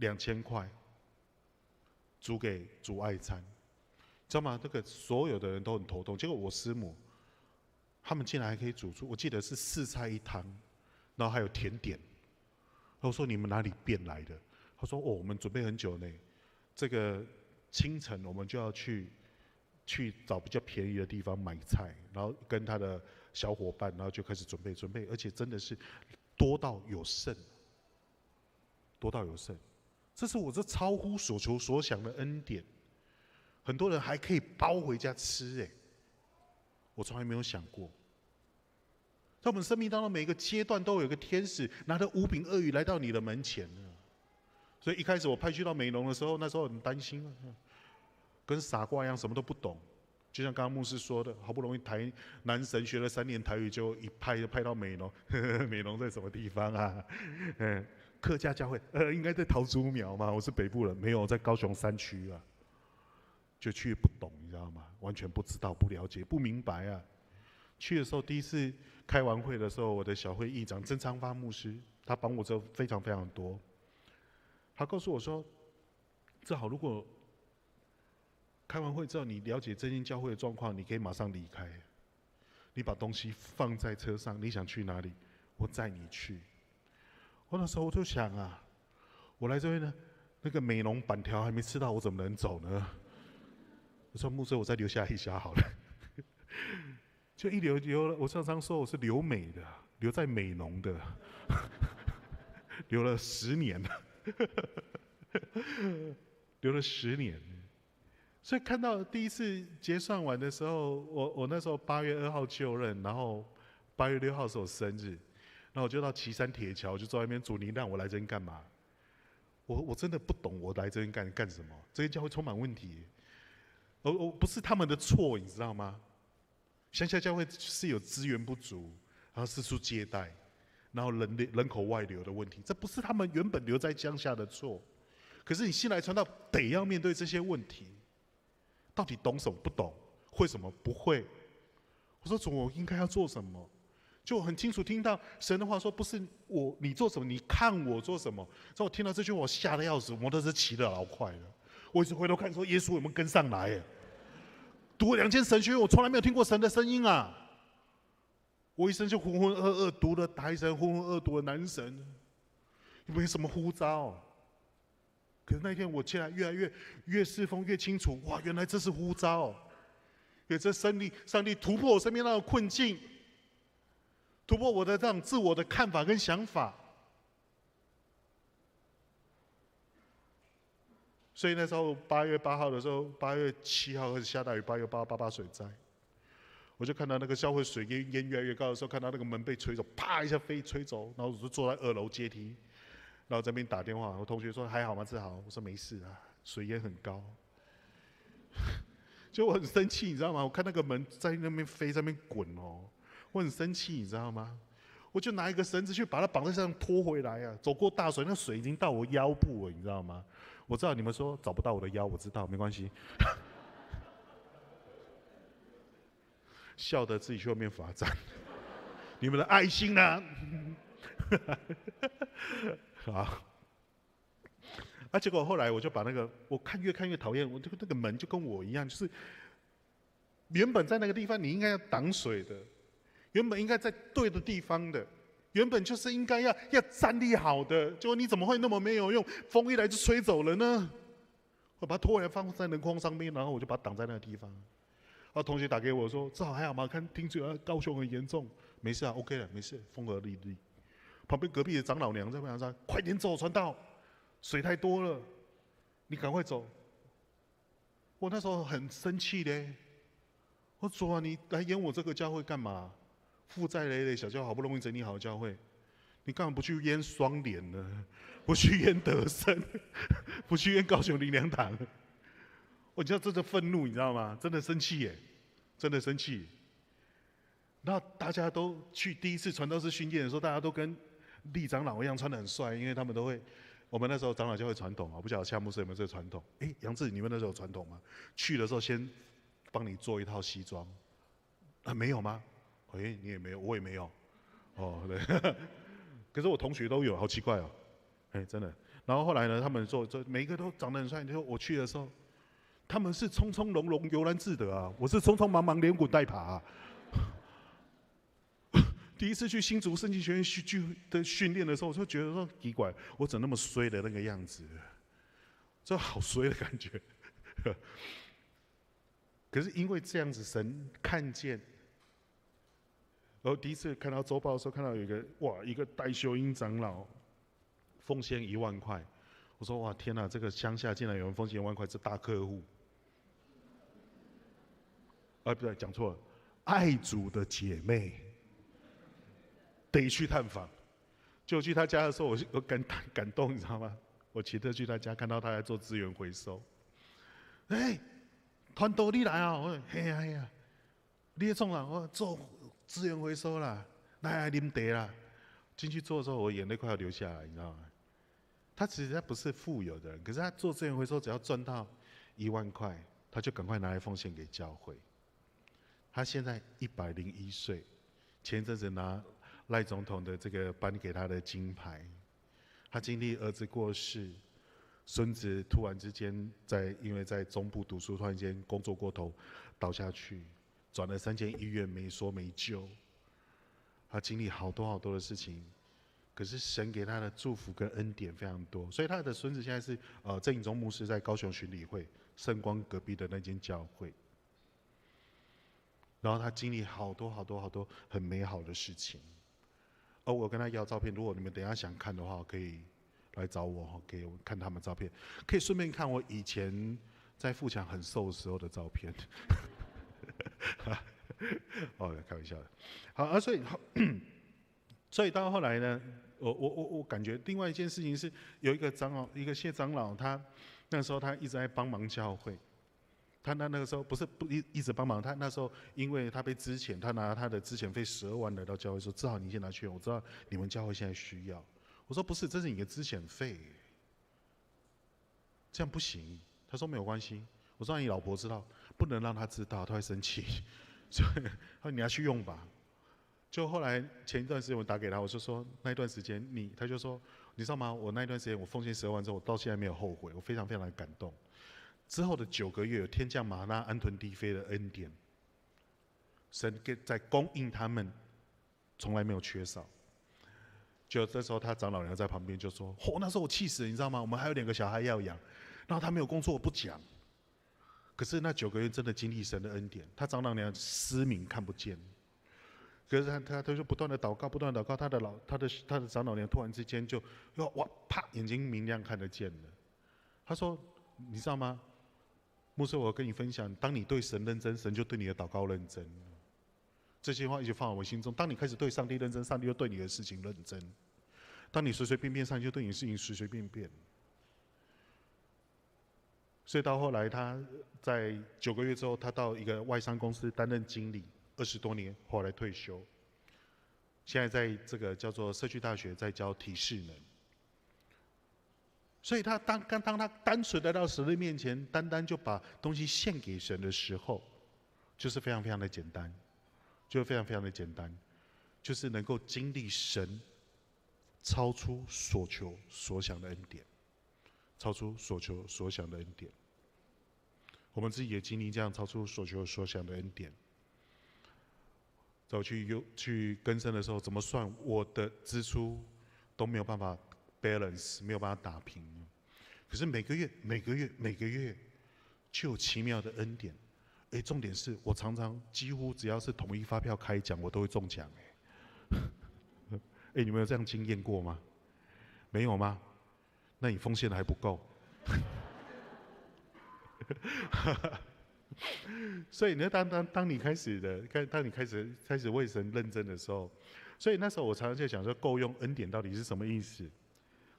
2000块煮爱餐，知道吗？这个所有的人都很头痛。结果我师母他们竟然还可以煮出，我记得是4菜1汤，然后还有甜点。我说你们哪里变来的？他说：“哦，我们准备很久呢。这个清晨我们就要去找比较便宜的地方买菜，然后跟他的小伙伴，然后就开始准备，而且真的是。”多到有剩，这是我这超乎所求所想的恩典。很多人还可以包回家吃，我从来没有想过。在我们生命当中每一个阶段都有一个天使拿着五饼二鱼来到你的门前。所以一开始我派去到美浓的时候，那时候很担心，跟傻瓜一样，什么都不懂。就像刚刚牧师说的，好不容易台南神学了3年台语，就一派就派到美浓。美浓在什么地方啊？客家教会，应该在桃竹苗嘛。我是北部人，没有在高雄山区啊。就去不懂，你知道吗？完全不知道、不了解、不明白啊。去的时候，第一次开完会的时候，我的小会议长曾昌发牧师，他帮我做非常非常多。他告诉我说：“正好，如果开完会之后，你了解这间教会的状况，你可以马上离开。你把东西放在车上，你想去哪里，我载你去。”我那时候我就想啊，我来这边呢，那个美浓板条还没吃到，我怎么能走呢？我说牧师，我再留下一下好了。就一留，我常常说我是留美的，留在美浓的，留了10年了，留了10年。所以看到第一次结算完的时候，我那时候8月2号就任，然后8月6号是我生日，然后我就到旗山铁桥，我就坐在那边，主，你让我来这边干嘛？我真的不懂我来这边干什么？这些教会充满问题。我不是他们的错，你知道吗？乡下教会是有资源不足，然后四处接待，然后人口外流的问题，这不是他们原本留在乡下的错。可是你新来传道，得要面对这些问题，到底懂什么不懂，会什么不会？我说主，我应该要做什么？就很清楚听到神的话说，不是你做什么，你看我做什么。所以我听到这句话，我吓得要死，摩托车骑得老快了。我一直回头看，说耶稣有没有跟上来？读了2间神学院，我从来没有听过神的声音啊！我一生就浑浑噩噩读了台神，浑浑噩噩读了男神，没什么呼召。可是那一天我进来，越侍奉越清楚，哇，原来这是呼召，也这上帝突破我身边那种困境，突破我的这种自我的看法跟想法。所以那时候8月8号的时候，8月7号开始下大雨，8月8号88水灾，我就看到那个教会水烟越来越高的时候，看到那个门被吹走，啪一下吹走，然后我就坐在2楼阶梯，然后在那边打电话，我同学说还好吗？志豪，我说没事啊，水烟很高。就我很生气，你知道吗？我看那个门在那边飞，在那边滚哦，我很生气，你知道吗？我就拿一个绳子去把它绑在身上拖回来啊！走过大水，那水已经到我腰部了，你知道吗？我知道你们说找不到我的腰，我知道，没关系。笑得自己去外面罚站，你们的爱心呢？好。结果后来我就把那个，我越看越讨厌，我就那个门就跟我一样，就是原本在那个地方你应该要挡水的，原本应该在对的地方的。原本就是应该要站立好的，结果你怎么会那么没有用？风一来就吹走了呢？我把它拖回来放在人框上面，然后我就把它挡在那个地方。同学打给我说：“志豪还好吗？听说高雄很严重，没事啊 ，OK 了，没事，风和日丽。”旁边隔壁的长老娘在旁边说：“快点走，传道，水太多了，你赶快走。”我那时候很生气嘞，我说：“主啊，你来演我这个教会干嘛？负债累累，小教好不容易整理好的教会，你干嘛不去淹双连呢？不去淹德胜，不去淹高雄灵粮堂？我知道这个愤怒，你知道吗？真的生气耶，真的生气。然后大家都去第一次传道士训练的时候，大家都跟李长老一样穿得很帅，因为他们都会。我们那时候长老教会传统啊，不晓得夏牧师有没有这个传统？杨志，你们那时候有传统吗？去的时候先帮你做一套西装，没有吗？你也没有，我也没有，对，可是我同学都有，好奇怪哦，真的。然后后来呢，他们做每一个都长得很帅。你说我去的时候，他们是从从容容、悠然自得啊，我是匆匆忙忙、连滚带爬啊。第一次去新竹圣经学院的训练的时候，我就觉得说奇怪，我怎么那么衰的那个样子，这好衰的感觉。可是因为这样子，神看见。然后第一次看到周报的时候，看到有一个戴秀英长老奉献1万块，我说哇天哪，这个乡下竟然有人奉献1万块，这大客户。不对，讲错了，爱主的姐妹，得去探访。就去他家的时候，我感动，你知道吗？我骑车去他家，看到他在做资源回收。团队你来啊！我说嘿呀嘿呀，你在创啥？我做资源回收啦，来啉茶啦。进去做的时候，我眼泪快要流下来，你知道吗？他其实不是富有的人，可是他做资源回收，只要赚到1万块，他就赶快拿来奉献给教会。他现在101岁，前阵子拿赖总统的这个颁给他的金牌。他经历儿子过世，孙子突然之间因为在中部读书，突然间工作过头倒下去，转了3间医院，没说没救。他经历好多的事情，可是神给他的祝福跟恩典非常多，所以他的孙子现在是郑颖忠牧师在高雄巡礼会圣光隔壁的那间教会。然后他经历好多很美好的事情。我跟他要照片，如果你们等一下想看的话，可以来找我，给我看他们照片，可以顺便看我以前在富强很瘦的时候的照片。开玩笑的。好所以到后来呢，我感觉另外一件事情是，有一个长老，一个谢长老，他那时候他一直在帮忙教会。他那个时候不一直帮忙，他那时候因为他被资遣，他拿他的资遣费12万来到教会说：“志豪，你先拿去用，我知道你们教会现在需要。”我说：“不是，这是你的资遣费，这样不行。”他说：“没有关系。”我说：“你老婆知道，不能让她知道，她会生气。”所以他说：“你拿去用吧。”就后来前一段时间我打给他，我就说那一段时间他就说：“你知道吗？我那一段时间我奉献12万之后，我到现在没有后悔，我非常的感动。”之后的9个月，有天降马纳安屯低飞的恩典，神在供应他们，从来没有缺少。就这时候，他长老娘在旁边就说：“那时候我气死了，你知道吗？我们还有2个小孩要养，然后他没有工作，我不讲。可是那9个月真的经历神的恩典，他长老娘失明看不见，可是他就不断的祷告，他的长老娘突然之间就啪，眼睛明亮看得见了。他说：你知道吗？牧师，我跟你分享，当你对神认真，神就对你的祷告认真。这些话一直放在我心中。当你开始对上帝认真，上帝就对你的事情认真。当你随随便便，上帝就对你的事情随随便便。所以到后来，他在9个月之后，他到一个外商公司担任经理，20多年，后来退休。现在在这个叫做社区大学，在教体适能。所以他当他单纯的到神的面前，单就把东西献给神的时候，就是非常的简单，就非常的简单，就是能够经历神超出所求所想的恩典，超出所求所想的恩典。我们自己也经历这样超出所求所想的恩典。走去更生的时候，怎么算我的支出都没有办法 balance， 没有办法打平。可是每个月就有奇妙的恩典。重点是我常常几乎只要是统一发票开奖，我都会中奖。你们有这样经验过吗？没有吗？那你奉献的还不够。所以呢，当你开始为神认真的时候，所以那时候我常常在讲说，够用恩典到底是什么意思？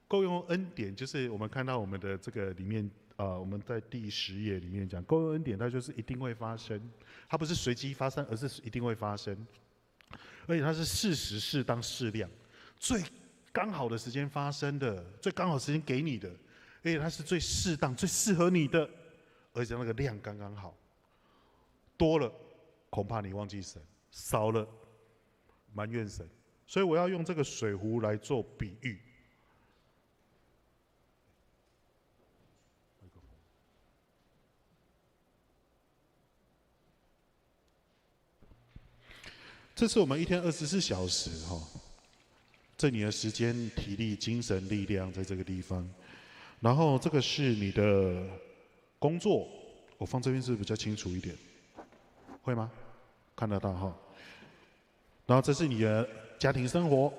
够用恩典就是我们看到我们的这个里面我们在第10页里面讲，够用恩典它就是一定会发生，它不是随机发生，而是一定会发生，而且它是适时、适当、适量，最刚好的时间发生的，最刚好的时间给你的，而且它是最适当、最适合你的，而且那个量刚刚好，多了恐怕你忘记神，少了埋怨神，所以我要用这个水壶来做比喻。这是我们一天24小时这你的时间、体力、精神、力量在这个地方。然后这个是你的工作，我放这边是不是比较清楚一点？会吗？看得到哈。然后这是你的家庭生活，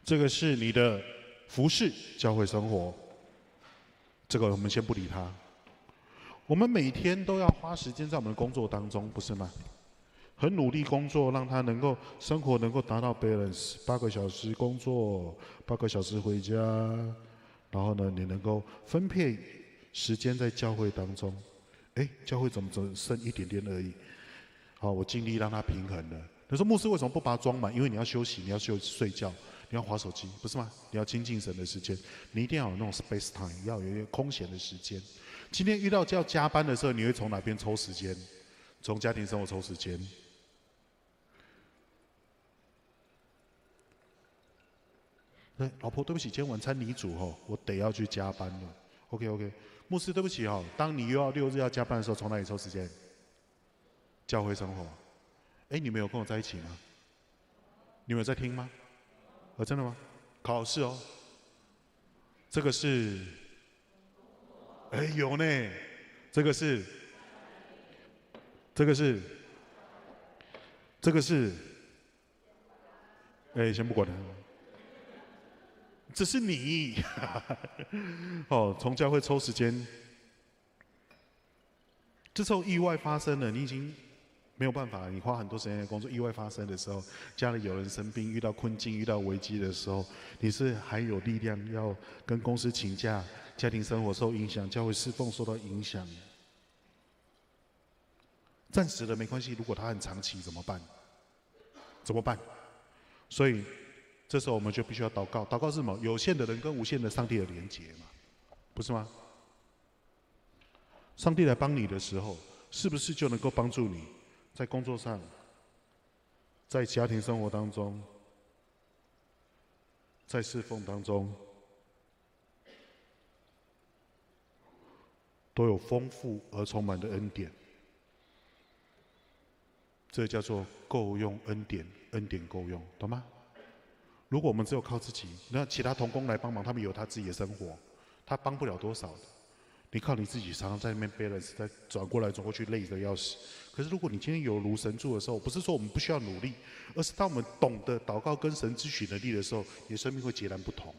这个是你的服事教会生活。这个我们先不理它。我们每天都要花时间在我们的工作当中，不是吗？很努力工作，让他能够生活能够达到 balance，8个小时工作，8个小时回家，然后呢，你能够分配时间在教会当中。哎，教会怎么只剩一点点而已？好，我尽力让它平衡了。你说牧师为什么不把它装满？因为你要休息，你要睡觉，你要滑手机，不是吗？你要亲近神的时间，你一定要有那种 space time， 要有一个空闲的时间。今天遇到要加班的时候，你会从哪边抽时间？从家庭生活抽时间。老婆，对不起，今天晚餐你煮哦，我得要去加班了。OK， 牧师，对不起哦，当你又要6日要加班的时候，从哪里抽时间？教会生活。哎，你们有跟我在一起吗？你们有在听吗？真的吗？考试哦。这个是，哎有呢，这个是，哎先不管了。这是你，哦，从教会抽时间，这时候意外发生了，你已经没有办法了，你花很多时间在工作，意外发生的时候，家里有人生病，遇到困境、遇到危机的时候，你是还有力量要跟公司请假，家庭生活受影响，教会侍奉受到影响。暂时的没关系，如果它很长期怎么办？所以。这时候我们就必须要祷告，祷告是什么？有限的人跟无限的上帝的连结嘛，不是吗？上帝来帮你的时候，是不是就能够帮助你在工作上，在家庭生活当中，在侍奉当中，都有丰富而充满的恩典？这叫做够用恩典，恩典够用，懂吗？如果我们只有靠自己，那其他同工来帮忙，他们有他自己的生活，他帮不了多少的。你靠你自己，常常在那边 balance， 在转过来转过去，累得要死。可是如果你今天有如神助的时候，不是说我们不需要努力，而是当我们懂得祷告跟神支取能力的时候，你的生命会截然不同。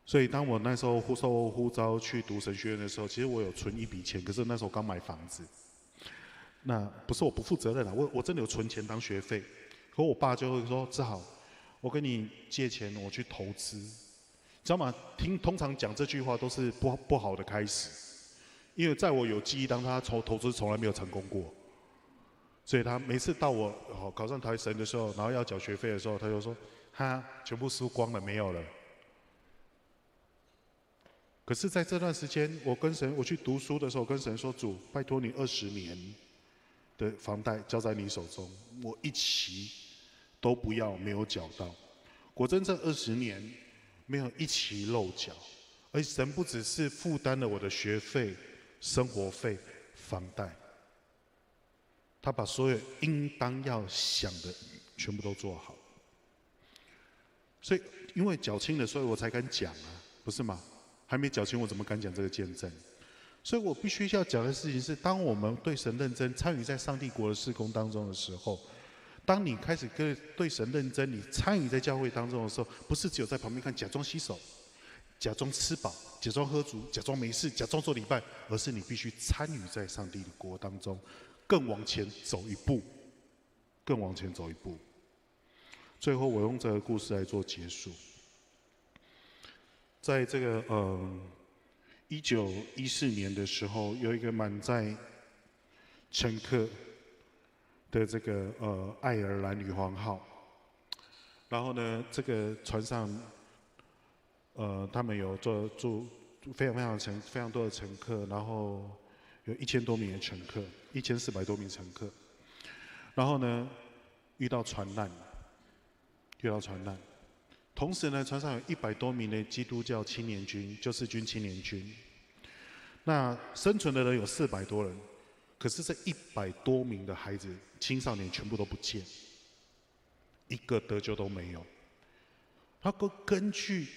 所以当我那时候受呼召去读神学院的时候，其实我有存一笔钱，可是那时候刚买房子。那不是我不负责任啦，我真的有存钱当学费，可我爸就会说：志豪，我跟你借钱，我去投资，知道吗？通常讲这句话都是不好的开始，因为在我有记忆当中，他投资从来没有成功过，所以他每次到我考上台神的时候，然后要缴学费的时候，他就说：哈，全部输光了，没有了。可是，在这段时间，我去读书的时候，跟神说：主，拜托你20年。的房贷交在你手中，我一期都不要没有缴到。果真这20年没有一期漏缴，而神不只是负担了我的学费、生活费、房贷，他把所有应当要想的全部都做好。所以因为缴清了，所以我才敢讲啊，不是吗？还没缴清，我怎么敢讲这个见证？所以我必须要讲的事情是，当我们对神认真，参与在上帝国的事工当中的时候，当你开始对神认真，你参与在教会当中的时候，不是只有在旁边看，假装洗手，假装吃饱，假装喝足，假装没事，假装做礼拜，而是你必须参与在上帝的国当中，更往前走一步，更往前走一步。最后，我用这个故事来做结束。在这个1914年的时候，有一个满载乘客的这个爱尔兰女皇号，然后呢，这个船上他们有住非常多的乘客，然后有1000多名的乘客，1400多名乘客，然后呢遇到船难，同时呢，船上有100多名的基督教青年军，救世军青年军。那生存的人有400多人，可是这100多名的孩子、青少年全部都不见，一个得救都没有。他根据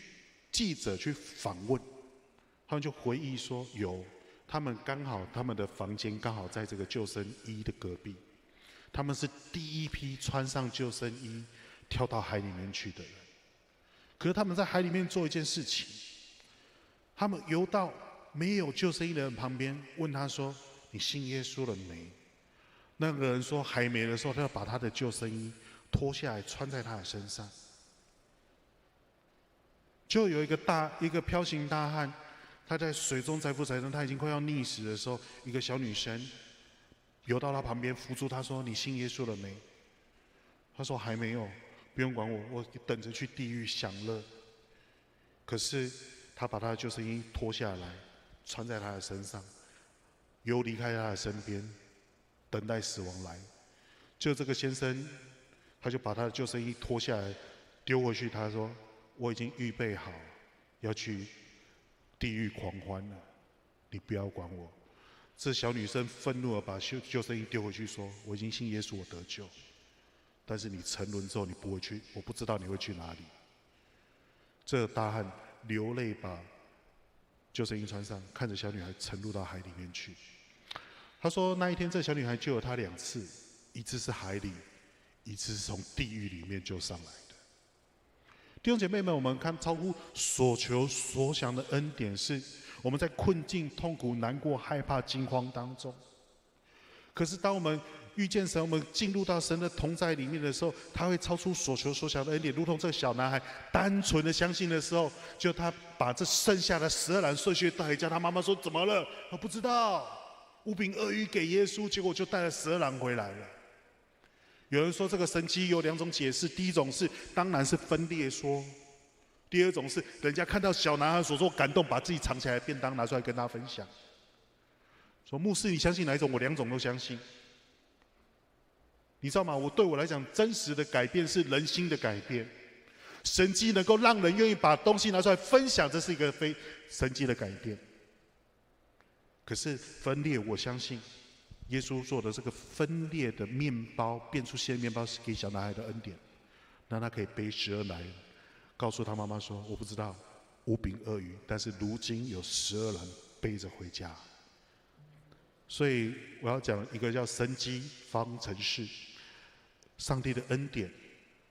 记者去访问，他们就回忆说，他们的房间刚好在这个救生衣的隔壁，他们是第一批穿上救生衣跳到海里面去的人。可是他们在海里面做一件事情，他们游到没有救生衣的人旁边，问他说：“你信耶稣了没？”那个人说还没的时候，他要把他的救生衣脱下来穿在他的身上。就有一个漂行大汉，他在水中载浮载沉，他已经快要溺死的时候，一个小女生游到他旁边扶住他说：“你信耶稣了没？”他说：“还没有，不用管我，我等着去地狱享乐。”可是他把他的救生衣脱下来，穿在他的身上，又离开他的身边，等待死亡来。就这个先生，他就把他的救生衣脱下来，丢回去。他说：“我已经预备好要去地狱狂欢了，你不要管我。”这小女生愤怒地把救生衣丢回去，说：“我已经信耶稣，我得救。但是你沉沦之后，你不会去，我不知道你会去哪里。”这大汉流泪把救生衣穿上，看着小女孩沉入到海里面去。他说那一天这小女孩救了他2次，一次是海里，一次是从地狱里面救上来的。弟兄姐妹们，我们看超乎所求所想的恩典，是我们在困境、痛苦、难过、害怕、惊慌当中。可是当我们遇见神，我们进入到神的同在里面的时候，他会超出所求所想的恩典，如同这个小男孩单纯的相信的时候，就他把这剩下的12篮碎屑带回家，他妈妈说怎么了？他不知道，5饼2鱼给耶稣，结果就带了12篮回来了。有人说这个神迹有2种解释，第一种是当然是分裂说，第二种是人家看到小男孩所做感动，把自己藏起来的便当拿出来跟他分享。说牧师，你相信哪一种？我2种都相信。你知道吗？对我来讲，真实的改变是人心的改变。神迹能够让人愿意把东西拿出来分享，这是一个非神迹的改变。可是分裂，我相信耶稣做的这个分裂的面包，变出鲜面包，是给小男孩的恩典，让他可以背12篮，告诉他妈妈说：“我不知道5饼2鱼，但是如今有12篮背着回家。”所以我要讲一个叫神迹方程式。上帝的恩典、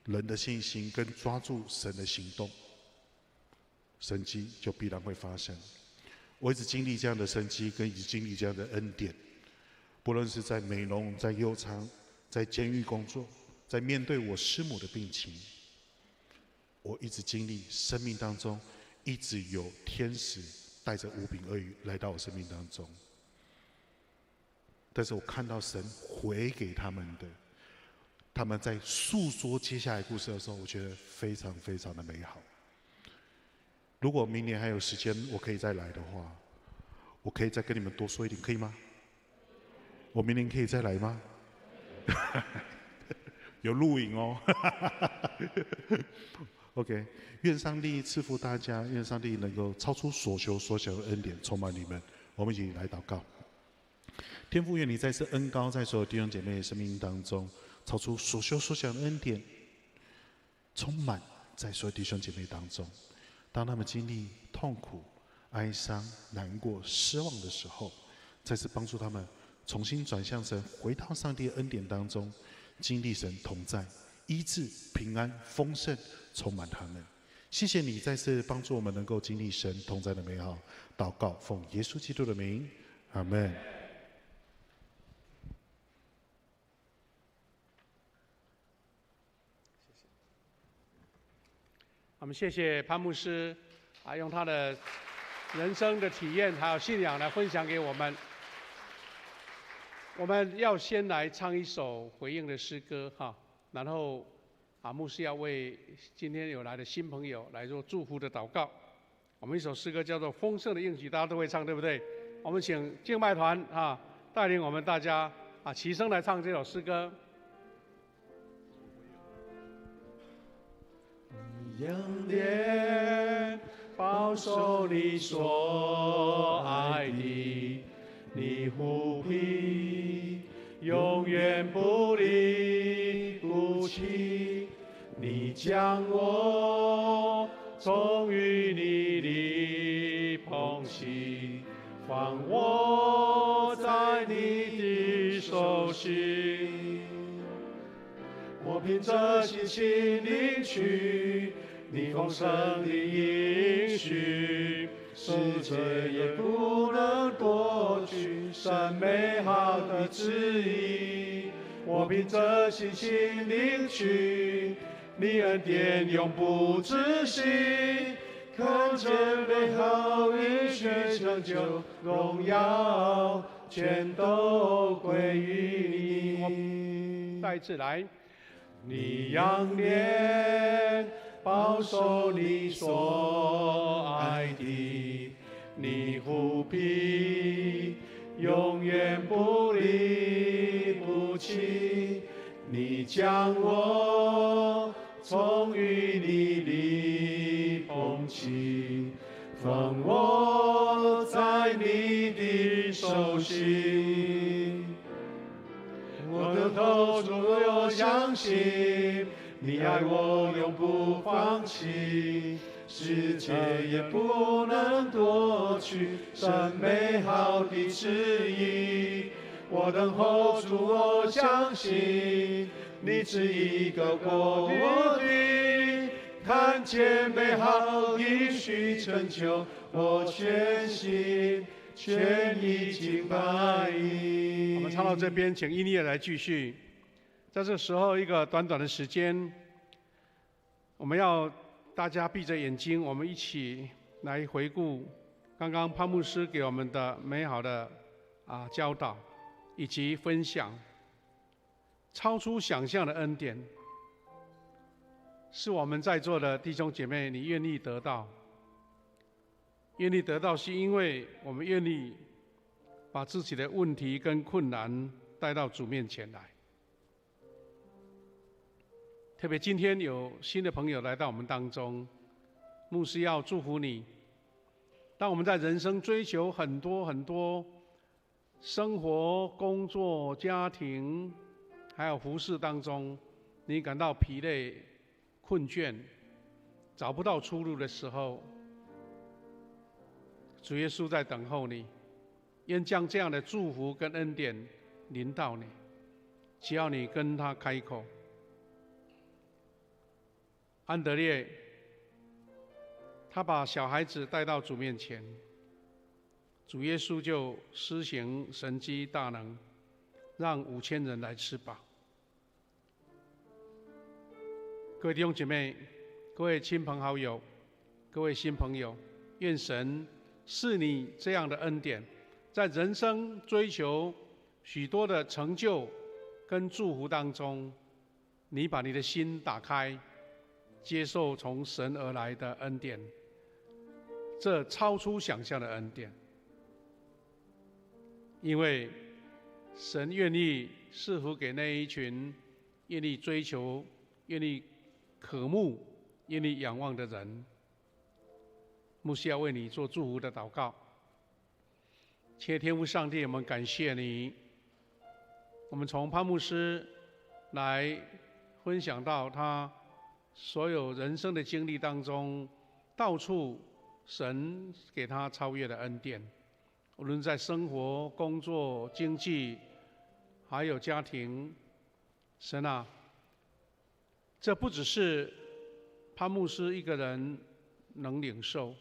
人的信心跟抓住神的行动，神迹就必然会发生。我一直经历这样的神迹，跟一直经历这样的恩典，不论是在美容、在忧伤、在监狱工作，在面对我师母的病情，我一直经历生命当中一直有天使带着5饼2鱼来到我生命当中，但是我看到神回给他们的。他们在诉说接下来故事的时候，我觉得非常非常的美好。如果明年还有时间，我可以再来的话，我可以再跟你们多说一点，可以吗？我明年可以再来吗？有录影哦。OK， 愿上帝赐福大家，愿上帝能够超出所求所想的恩典充满你们。我们一起来祷告。天父，愿你再次恩膏在所有弟兄姐妹的生命当中。超出所求所想的恩典，充满在所有弟兄姐妹当中。当他们经历痛苦、哀伤、难过、失望的时候，再次帮助他们重新转向神，回到上帝的恩典当中，经历神同在、医治、平安、丰盛，充满他们。谢谢你再次帮助我们能够经历神同在的美好。祷告，奉耶稣基督的名，阿们。我们谢谢潘牧师用他的人生的体验还有信仰来分享给我们。我们要先来唱一首回应的诗歌然后牧师要为今天有来的新朋友来做祝福的祷告。我们一首诗歌叫做《丰盛的应许》，大家都会唱，对不对？我们请敬拜团带领我们大家齐声来唱这首诗歌。仰脸保守你所爱的，你护庇永远不离不弃。你将我从淤泥里捧起，放我在你的手心。我凭着信心领取你丰盛的应许，世界也不能夺去神美好的旨意。我凭着信心领取，你恩典永不止息。看见美好应许成就，荣耀全都归于你。再一次来，你仰脸保守你所爱的，你护庇永远不离不弃。你将我从淤泥里捧起，放我在你的手心。我的头主，我相信你爱我永不放弃，世界也不能夺去神美好的旨意。我等候主，我相信你旨意高过我的，看见美好应许成就，我全心全意敬拜你。我们唱到这边，请音乐来继续。在这时候，一个短短的时间，我们要大家闭着眼睛，我们一起来回顾刚刚潘牧师给我们的美好的教导，以及分享超出想象的恩典，是我们在座的弟兄姐妹，你愿意得到。愿意得到，是因为我们愿意把自己的问题跟困难带到主面前来。特别今天有新的朋友来到我们当中，牧师要祝福你。当我们在人生追求很多生活、工作、家庭，还有服事当中，你感到疲累、困倦，找不到出路的时候，主耶稣在等候你，愿将这样的祝福跟恩典临到你，只要你跟他开口。安德烈，他把小孩子带到主面前，主耶稣就施行神迹大能，让5000人来吃饱。各位弟兄姐妹，各位亲朋好友，各位新朋友，愿神是你这样的恩典，在人生追求许多的成就跟祝福当中，你把你的心打开，接受从神而来的恩典，这超出想象的恩典。因为神愿意赐福给那一群愿意追求、愿意渴慕、愿意仰望的人。牧师要为你做祝福的祷告。亲爱的天父上帝，我们感谢你。我们从潘牧师来分享到他所有人生的经历当中，到处神给他超越的恩典，无论在生活、工作、经济，还有家庭，神啊，这不只是潘牧师一个人能领受，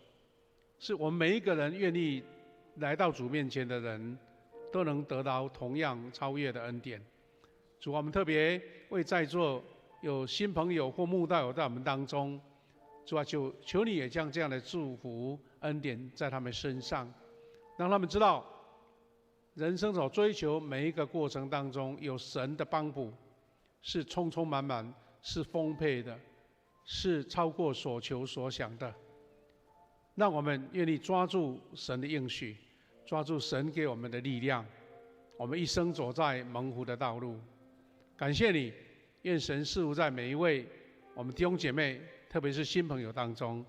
是我们每一个人愿意来到主面前的人，都能得到同样超越的恩典。主，我们特别为在座有新朋友或慕道友在我们当中，主啊，求你也将这样的祝福恩典在他们身上，让他们知道人生所追求每一个过程当中，有神的帮补，是充充满满，是丰沛的，是超过所求所想的。让我们愿意抓住神的应许，抓住神给我们的力量，我们一生走在蒙福的道路。感谢你，愿神赐福在每一位我们弟兄姐妹，特别是新朋友当中。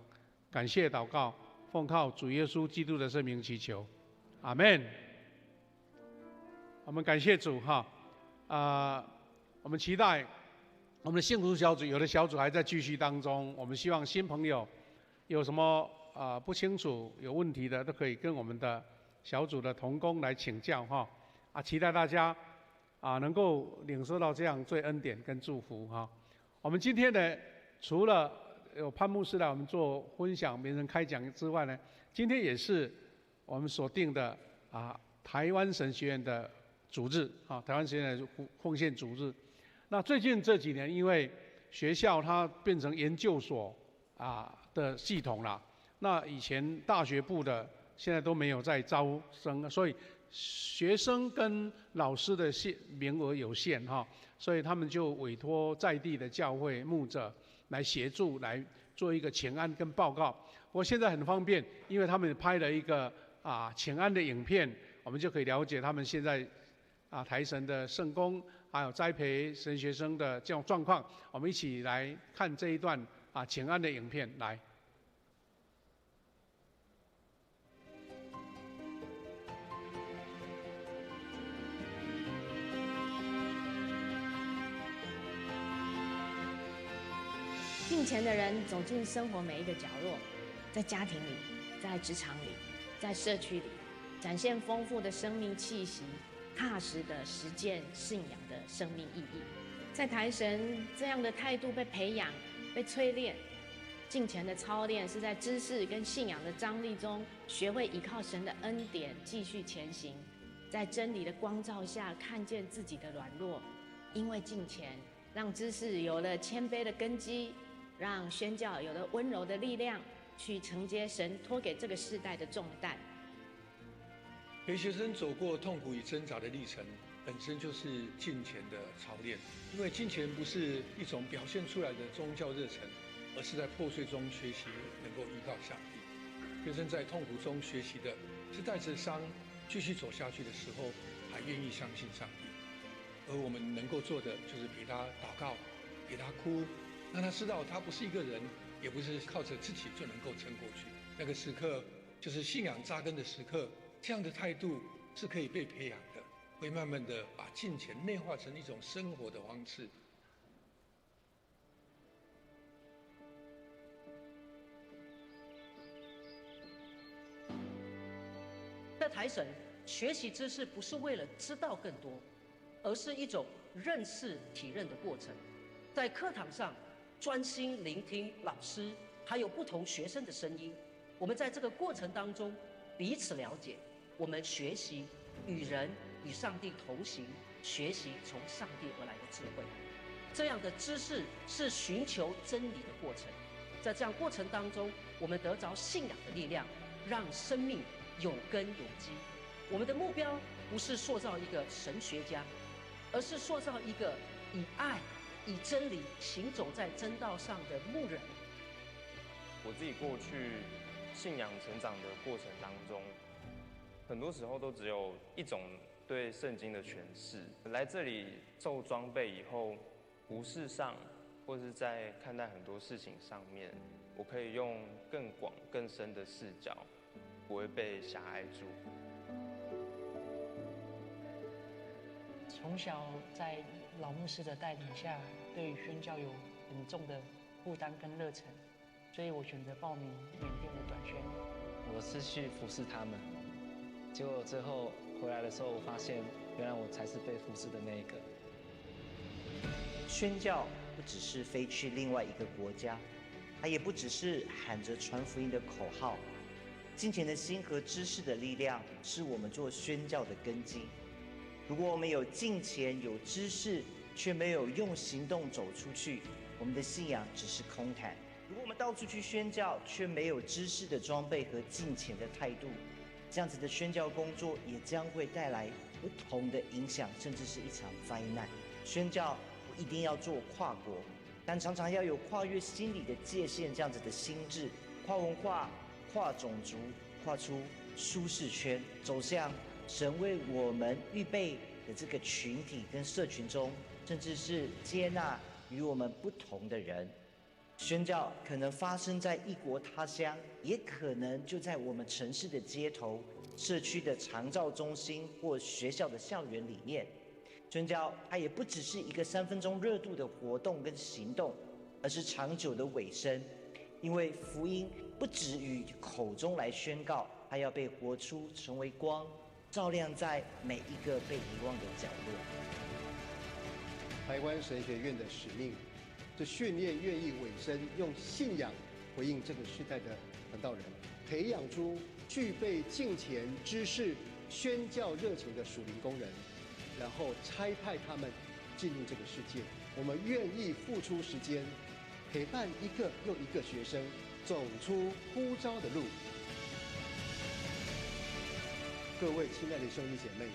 感谢祷告，奉靠主耶稣基督的圣名祈求，阿们。我们感谢主哈，我们期待我们的幸福小组，有的小组还在继续当中。我们希望新朋友有什么不清楚、有问题的，都可以跟我们的小组的同工来请教哈。期待大家能够领受到这样最恩典跟祝福哈。我们今天呢，除了有潘牧师来我们做分享、名人开讲之外呢，今天也是我们所定的台湾神学院的主日台湾神学院的奉献主日。那最近这几年，因为学校它变成研究所的系统了，那以前大学部的现在都没有在招生，所以学生跟老师的名额有限所以他们就委托在地的教会牧者来协助来做一个请安跟报告。不过现在很方便，因为他们拍了一个请安的影片，我们就可以了解他们现在台神的圣工，还有栽培神学生的这种状况。我们一起来看这一段请安的影片来。敬虔的人走进生活每一个角落，在家庭里，在职场里，在社区里，展现丰富的生命气息，踏实的实践信仰的生命意义。在台神这样的态度被培养、被淬炼，敬虔的操练是在知识跟信仰的张力中，学会依靠神的恩典继续前行，在真理的光照下看见自己的软弱，因为敬虔，让知识有了谦卑的根基，让宣教有了温柔的力量，去承接神托给这个世代的重担。陪学生走过痛苦与挣扎的历程，本身就是敬虔的操练。因为敬虔不是一种表现出来的宗教热忱，而是在破碎中学习能够依靠上帝。学生在痛苦中学习的是带着伤继续走下去的时候，还愿意相信上帝。而我们能够做的就是陪他祷告，陪他哭，让他知道他不是一个人，也不是靠着自己就能够撑过去。那个时刻就是信仰扎根的时刻。这样的态度是可以被培养的，会慢慢的把敬虔内化成一种生活的方式。在台神学习知识不是为了知道更多，而是一种认识体认的过程。在课堂上专心聆听老师还有不同学生的声音，我们在这个过程当中彼此了解，我们学习与人与上帝同行，学习从上帝而来的智慧。这样的知识是寻求真理的过程，在这样过程当中，我们得着信仰的力量，让生命有根有基。我们的目标不是塑造一个神学家，而是塑造一个以爱以真理行走在真道上的牧人。我自己过去信仰成长的过程当中，很多时候都只有一种对圣经的诠释。来这里受装备以后，无事上或是在看待很多事情上面，我可以用更广更深的视角，不会被狭隘住。从小在老牧师的带领下，对于宣教有很重的负担跟热忱，所以我选择报名缅甸的短宣。我是去服侍他们，结果最后回来的时候，我发现原来我才是被服侍的那一个。宣教不只是飞去另外一个国家，它也不只是喊着传福音的口号。敬虔的心和知识的力量，是我们做宣教的根基。如果我们有敬虔、有知识，却没有用行动走出去，我们的信仰只是空谈。如果我们到处去宣教，却没有知识的装备和敬虔的态度，这样子的宣教工作也将会带来不同的影响，甚至是一场灾难。宣教不一定要做跨国，但常常要有跨越心理的界限，这样子的心智，跨文化、跨种族，跨出舒适圈，走向神为我们预备的这个群体跟社群中，甚至是接纳与我们不同的人。宣教可能发生在异国他乡，也可能就在我们城市的街头、社区的长照中心或学校的校园里面。宣教它也不只是一个3分钟热度的活动跟行动，而是长久的委身。因为福音不止于口中来宣告，它要被活出，成为光，照亮在每一个被遗忘的角落。台湾神学院的使命这训练愿意委身用信仰回应这个时代的传道人，培养出具备敬虔知识、宣教热情的属灵工人，然后差派他们进入这个世界。我们愿意付出时间，陪伴一个又一个学生走出呼召的路。各位亲爱的兄弟姐妹，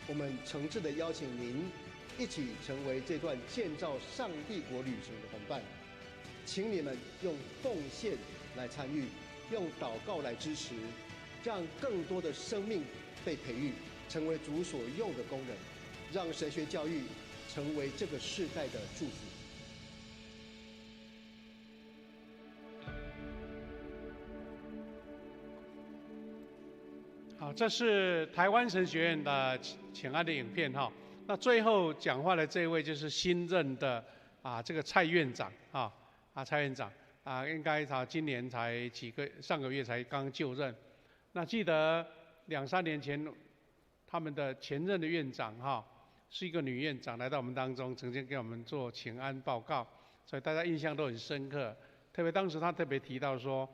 我们诚挚地邀请您一起成为这段建造上帝国旅程的同伴，请你们用奉献来参与，用祷告来支持，让更多的生命被培育，成为主所用的工人，让神学教育成为这个世代的祝福。好，这是台湾神学院的请安的影片哈。那最后讲话的这位就是新任的这个蔡院长蔡院长应该他今年才上个月才刚就任。那记得2-3年前，他们的前任的院长是一个女院长来到我们当中，曾经给我们做请安报告，所以大家印象都很深刻。特别当时他特别提到说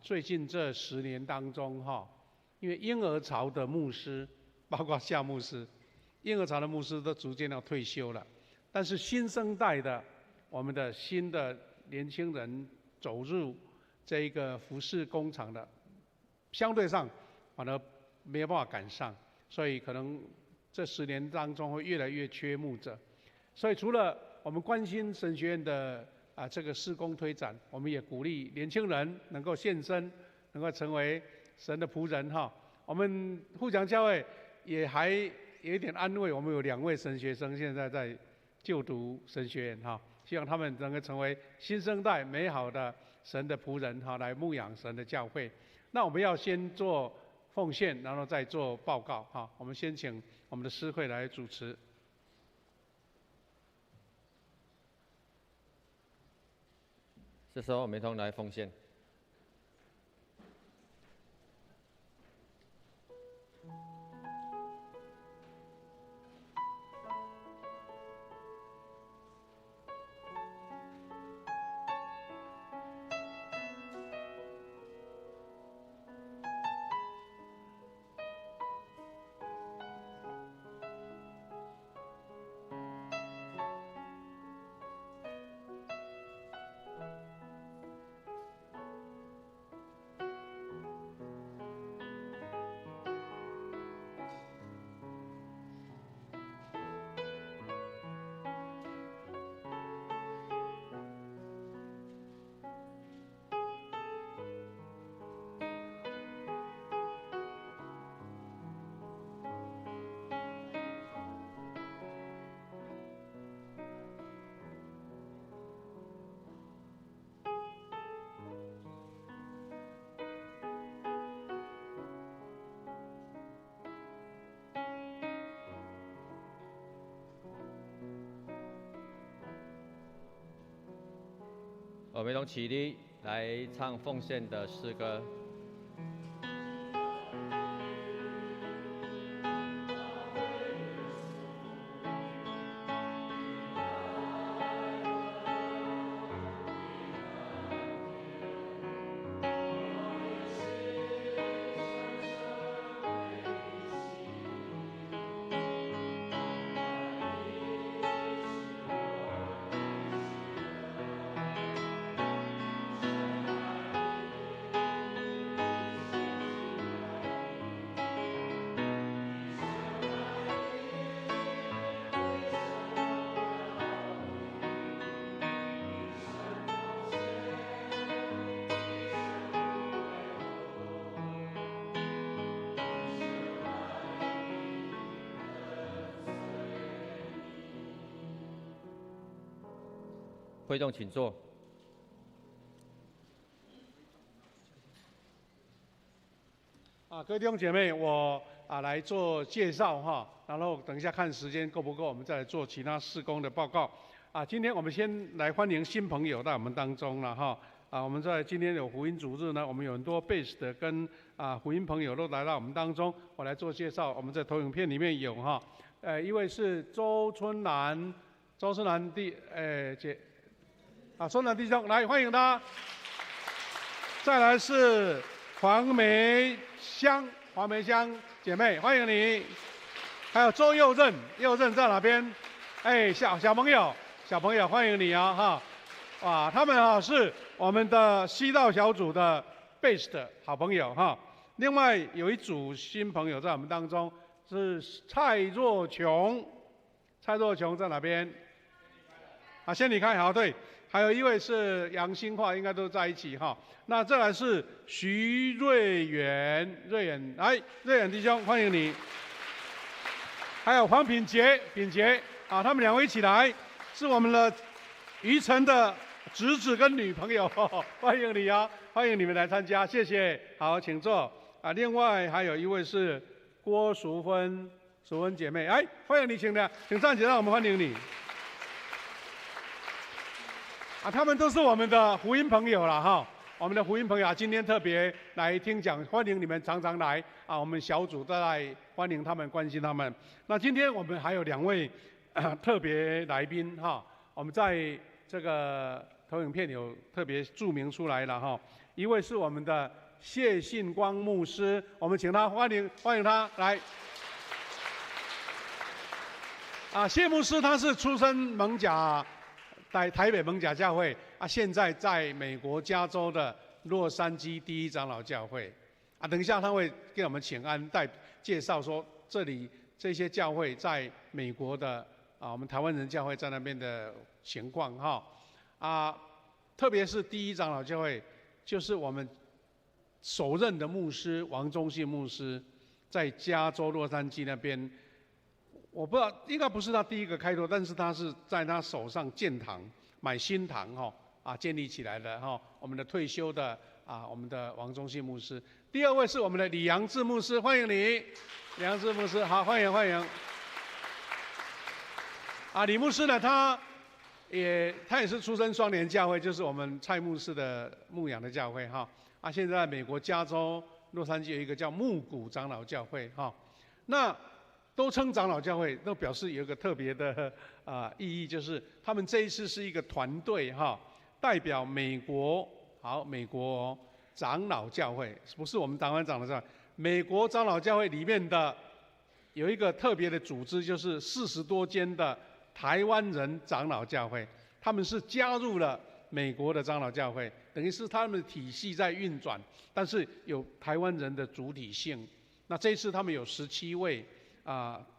最近这10年当中因为婴儿潮的牧师，包括夏牧师，婴儿潮的牧师都逐渐要退休了，但是新生代的我们的新的年轻人走入这一个服事工厂的，相对上反而没有办法赶上，所以可能这10年当中会越来越缺牧者。所以除了我们关心神学院的这个事工推展，我们也鼓励年轻人能够献身，能够成为神的仆人我们富强教会也还有一点安慰，我们有2位神学生现在在就读神学院希望他们能够成为新生代美好的神的仆人来牧养神的教会。那我们要先做奉献，然后再做报告我们先请我们的诗会来主持。这时候我们一同来奉献。我们一同起立来唱奉献的诗歌。会众请坐。各位弟兄姐妹，我来做介绍然后等一下看时间够不够，我们再来做其他事工的报告。今天我们先来欢迎新朋友到我们当中了我们在今天有福音主日呢，我们有很多贝斯的跟福音朋友都来到我们当中，我来做介绍。我们在投影片里面有一位是周春兰啊，孙楠弟兄来欢迎他。再来是黄梅香姐妹，欢迎你。还有周佑任在哪边？哎，小朋友欢迎你啊哈！哇，他们啊是我们的西道小组的 base 的好朋友哈。另外有一组新朋友在我们当中，是蔡若琼在哪边？啊，先离开好，对。还有一位是杨新化，应该都在一起哈。那再来是徐瑞远，来，瑞远弟兄欢迎你。还有黄品杰啊，他们两位一起来，是我们的于晨的侄子跟女朋友，欢迎你啊，欢迎你们来参加，谢谢。好，请坐。啊，另外还有一位是郭淑芬姐妹，哎，欢迎你，请站起来，让我们欢迎你。啊，他们都是我们的福音朋友了哈，我们的福音朋友啊，今天特别来听讲，欢迎你们常常来啊，我们小组都来欢迎他们，关心他们。那今天我们还有2位特别来宾哈，我们在这个投影片有特别注明出来了哈，一位是我们的谢信光牧师，我们请他欢迎他来。啊，谢牧师他是出身蒙甲。在台北蒙甲教会啊，现在在美国加州的洛杉矶第一长老教会啊，等一下他会给我们请安介绍说这些教会在美国的啊，我们台湾人教会在那边的情况哈啊，特别是第一长老教会，就是我们首任的牧师王忠信牧师，在加州洛杉矶那边。我不知道，应该不是他第一个开拓，但是他是在他手上建堂、买新堂哈啊建立起来的哈。我们的退休的啊，我们的王忠信牧师。第2位是我们的李阳志牧师，欢迎你，李阳志牧师，好，欢迎。啊，李牧师呢，他也是出身双联教会，就是我们蔡牧师的牧养的教会哈。啊，现在在美国加州洛杉矶有一个叫木谷长老教会哈。那都称长老教会，都表示有一个特别的意义，就是他们这一次是一个团队哈，代表美国长老教会，不是我们台湾长老教会，美国长老教会里面的有一个特别的组织，就是40多间的台湾人长老教会，他们是加入了美国的长老教会，等于是他们的体系在运转，但是有台湾人的主体性。那这一次他们有17位。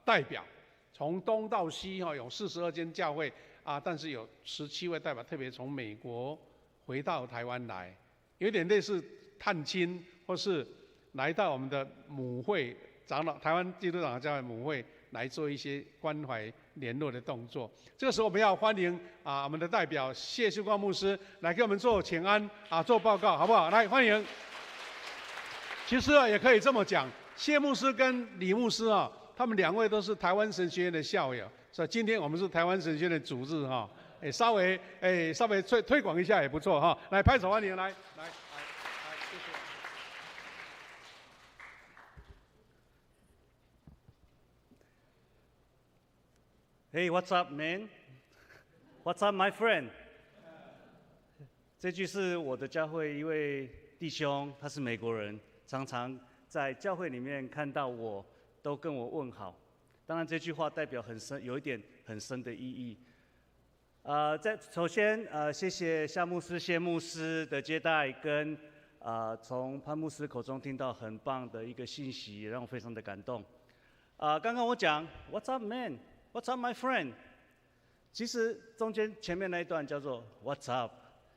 代表从东到西哈，有42间教会啊，但是有17位代表特别从美国回到台湾来，有点类似探亲，或是来到我们的母会台湾基督长老教会母会来做一些关怀联络的动作。这个时候我们要欢迎啊我们的代表谢秀光牧师来给我们做请安啊做报告，好不好？来欢迎。其实啊也可以这么讲，谢牧师跟李牧师啊。他们2位都是台湾神学院的校友，所以今天我们是台湾神学院的主日哈，稍微推广一下也不错哈，来拍手欢迎，来，谢谢。Hey, what's up, man? What's up, my friend? 这句是我的教会一位弟兄，他是美国人，常常在教会里面看到我。都跟我问好，当然这句话代表很深，有一点很深的意义。首先谢谢夏牧师、谢牧师的接待，跟从潘牧师口中听到很棒的一个信息，让我非常的感动。刚刚我讲 What's up, man? What's up, my friend? 其实前面那一段叫做 What's up？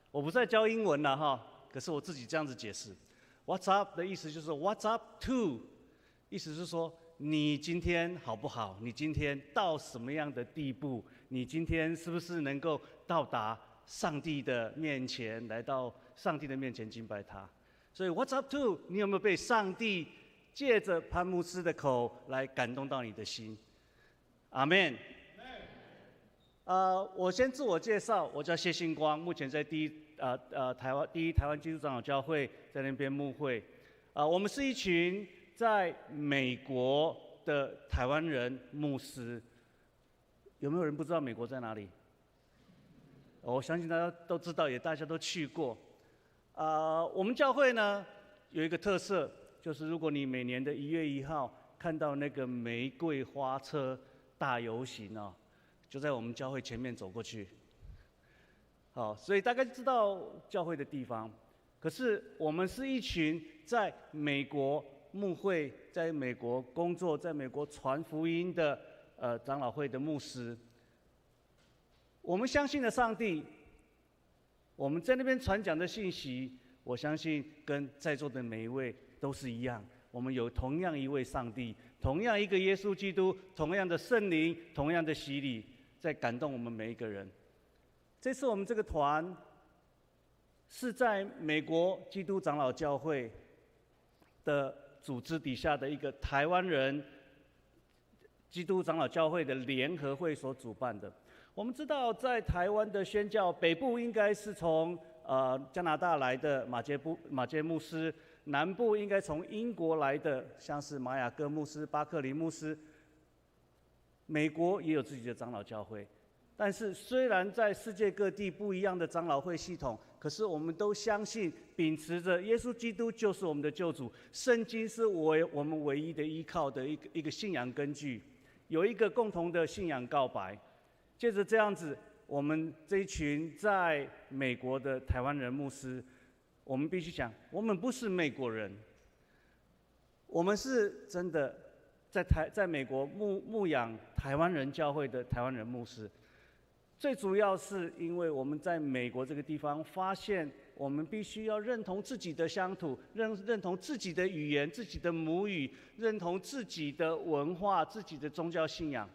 我不再教英文了哈，可是我自己这样子解释 ，What's up 的意思就是 What's up to？ 意思是说。你今天好不好？你今天到什么样的地步？你今天是不是能够到达上帝的面前，来到上帝的面前敬拜他？所以 What's up to？ 你有没有被上帝借着潘牧师的口来感动到你的心？阿们。我先自我介绍，我叫谢信光，目前在第一台湾基督长老教会在那边牧会。我们是一群。在美国的台湾人牧师，有没有人不知道美国在哪里？我相信大家都知道，也大家都去过。我们教会呢有一个特色，就是如果你每年的1月1号看到那个玫瑰花车大游行哦，就在我们教会前面走过去。好，所以大概知道教会的地方。可是我们是一群在美国牧会、在美国工作、在美国传福音的长老会的牧师。我们相信的上帝，我们在那边传讲的信息，我相信跟在座的每一位都是一样。我们有同样一位上帝，同样一个耶稣基督，同样的圣灵，同样的洗礼，在感动我们每一个人。这次我们这个团是在美国基督长老教会的组织底下的一个台湾人基督长老教会的联合会所主办的。我们知道，在台湾的宣教，北部应该是从加拿大来的马偕牧师，南部应该从英国来的，像是马雅各牧师、巴克林牧师。美国也有自己的长老教会，但是虽然在世界各地不一样的长老会系统，可是我们都相信，秉持着耶稣基督就是我们的救主，圣经是我们唯一的依靠的一个信仰根据，有一个共同的信仰告白。接着这样子，我们这一群在美国的台湾人牧师，我们必须讲，我们不是美国人，我们是真的在美国牧养台湾人教会的台湾人牧师。最主要是因为我们在美国这个地方发现，我们必须要认同自己的乡土，认同自己的语言、自己的母语，认同自己的文化、自己的宗教信仰。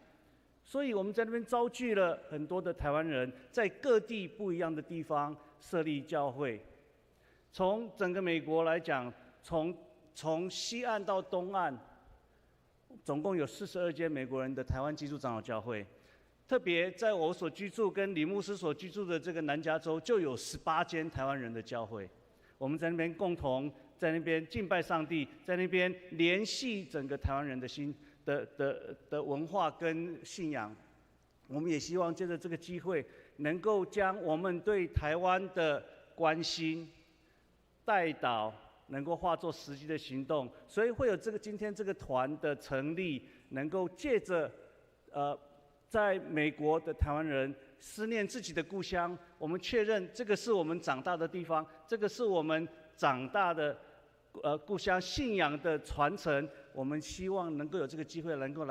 所以我们在那边召聚了很多的台湾人，在各地不一样的地方设立教会。从整个美国来讲，从西岸到东岸，总共有42间美国人的台湾基督长老教会。特别在我所居住跟李牧师所居住的这个南加州，就有18间台湾人的教会。我们在那边共同在那边敬拜上帝，在那边联系整个台湾人的心的文化跟信仰。我们也希望借着这个机会，能够将我们对台湾的关心带导，能够化作实际的行动。所以会有今天这个团的成立，能够借着在美国的台湾人思念自己的故乡，我们确认这个是我们长大的地方，这个是我们长大的故乡信仰的传承。我们希望能够有这个机会，能够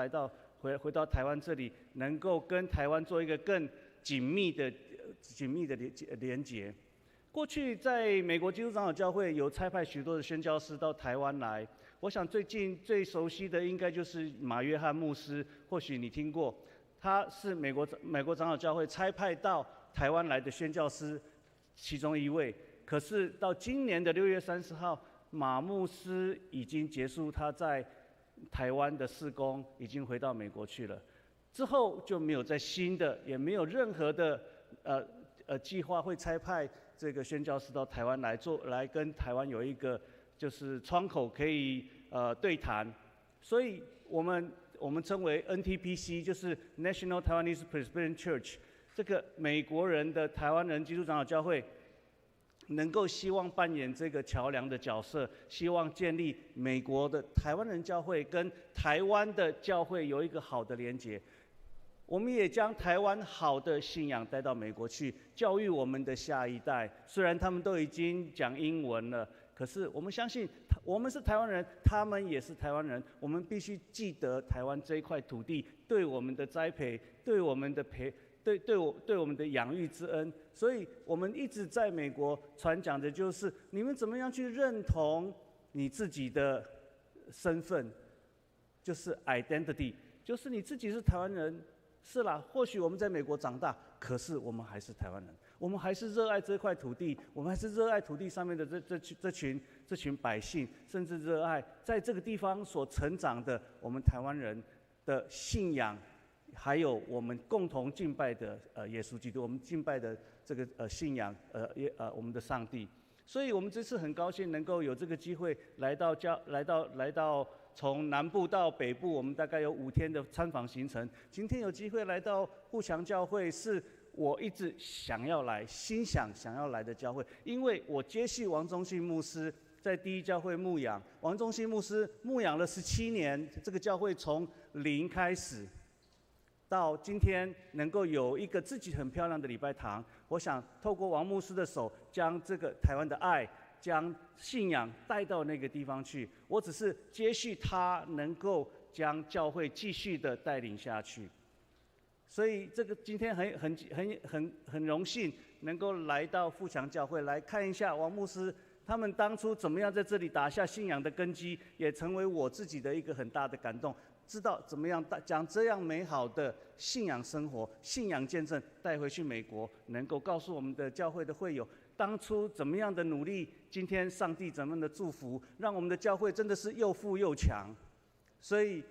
回到台湾这里，能够跟台湾做一个更紧密的连结。过去在美国基督长老教会有差派许多的宣教师到台湾来，我想最近最熟悉的应该就是马约翰牧师，或许你听过。他是美国长老教会差派到台湾来的宣教师其中一位。可是到今年的6月30号，马牧师已经结束他在台湾的事工，已经回到美国去了。之后就没有再新的，也没有任何的计划会差派这个宣教师到台湾来跟台湾有一个就是窗口可以对谈。所以我们称为 NTPC， 就是 National Taiwanese Presbyterian Church， 这个美国人的台湾人基督长老教会，能够希望扮演这个桥梁的角色，希望建立美国的台湾人教会跟台湾的教会有一个好的连结。我们也将台湾好的信仰带到美国去，教育我们的下一代。虽然他们都已经讲英文了，可是我们相信，我们是台湾人，他们也是台湾人。我们必须记得台湾这一块土地对我们的栽培，对我们的对我们的养育之恩。所以我们一直在美国传讲的就是，你们怎么样去认同你自己的身份，就是 identity， 就是你自己是台湾人。是啦，或许我们在美国长大，可是我们还是台湾人，我们还是热爱这块土地，我们还是热爱土地上面的这群百姓，甚至热爱在这个地方所成长的我们台湾人的信仰，还有我们共同敬拜的耶稣基督，我们敬拜的这个信仰我们的上帝。所以我们这次很高兴能够有这个机会来到从南部到北部，我们大概有5天的参访行程。今天有机会来到富强教会，是我一直想要来、心想要来的教会，因为我接续王忠信牧师在第一教会牧养，王忠信牧师牧养了17年，这个教会从零开始，到今天能够有一个自己很漂亮的礼拜堂，我想透过王牧师的手，将这个台湾的爱、将信仰带到那个地方去。我只是接续他，能够将教会继续的带领下去。所以这个今天很荣幸能够来到富强教会来看一下王牧师他们当初怎么样在这里打下信仰的根基，也成为我自己的一个很大的感动。知道怎么样将这样美好的信仰生活、信仰见证带回去美国，能够告诉我们的教会的会友，当初怎么样的努力，今天上帝怎么样的祝福，让我们的教会真的是又富又强。所以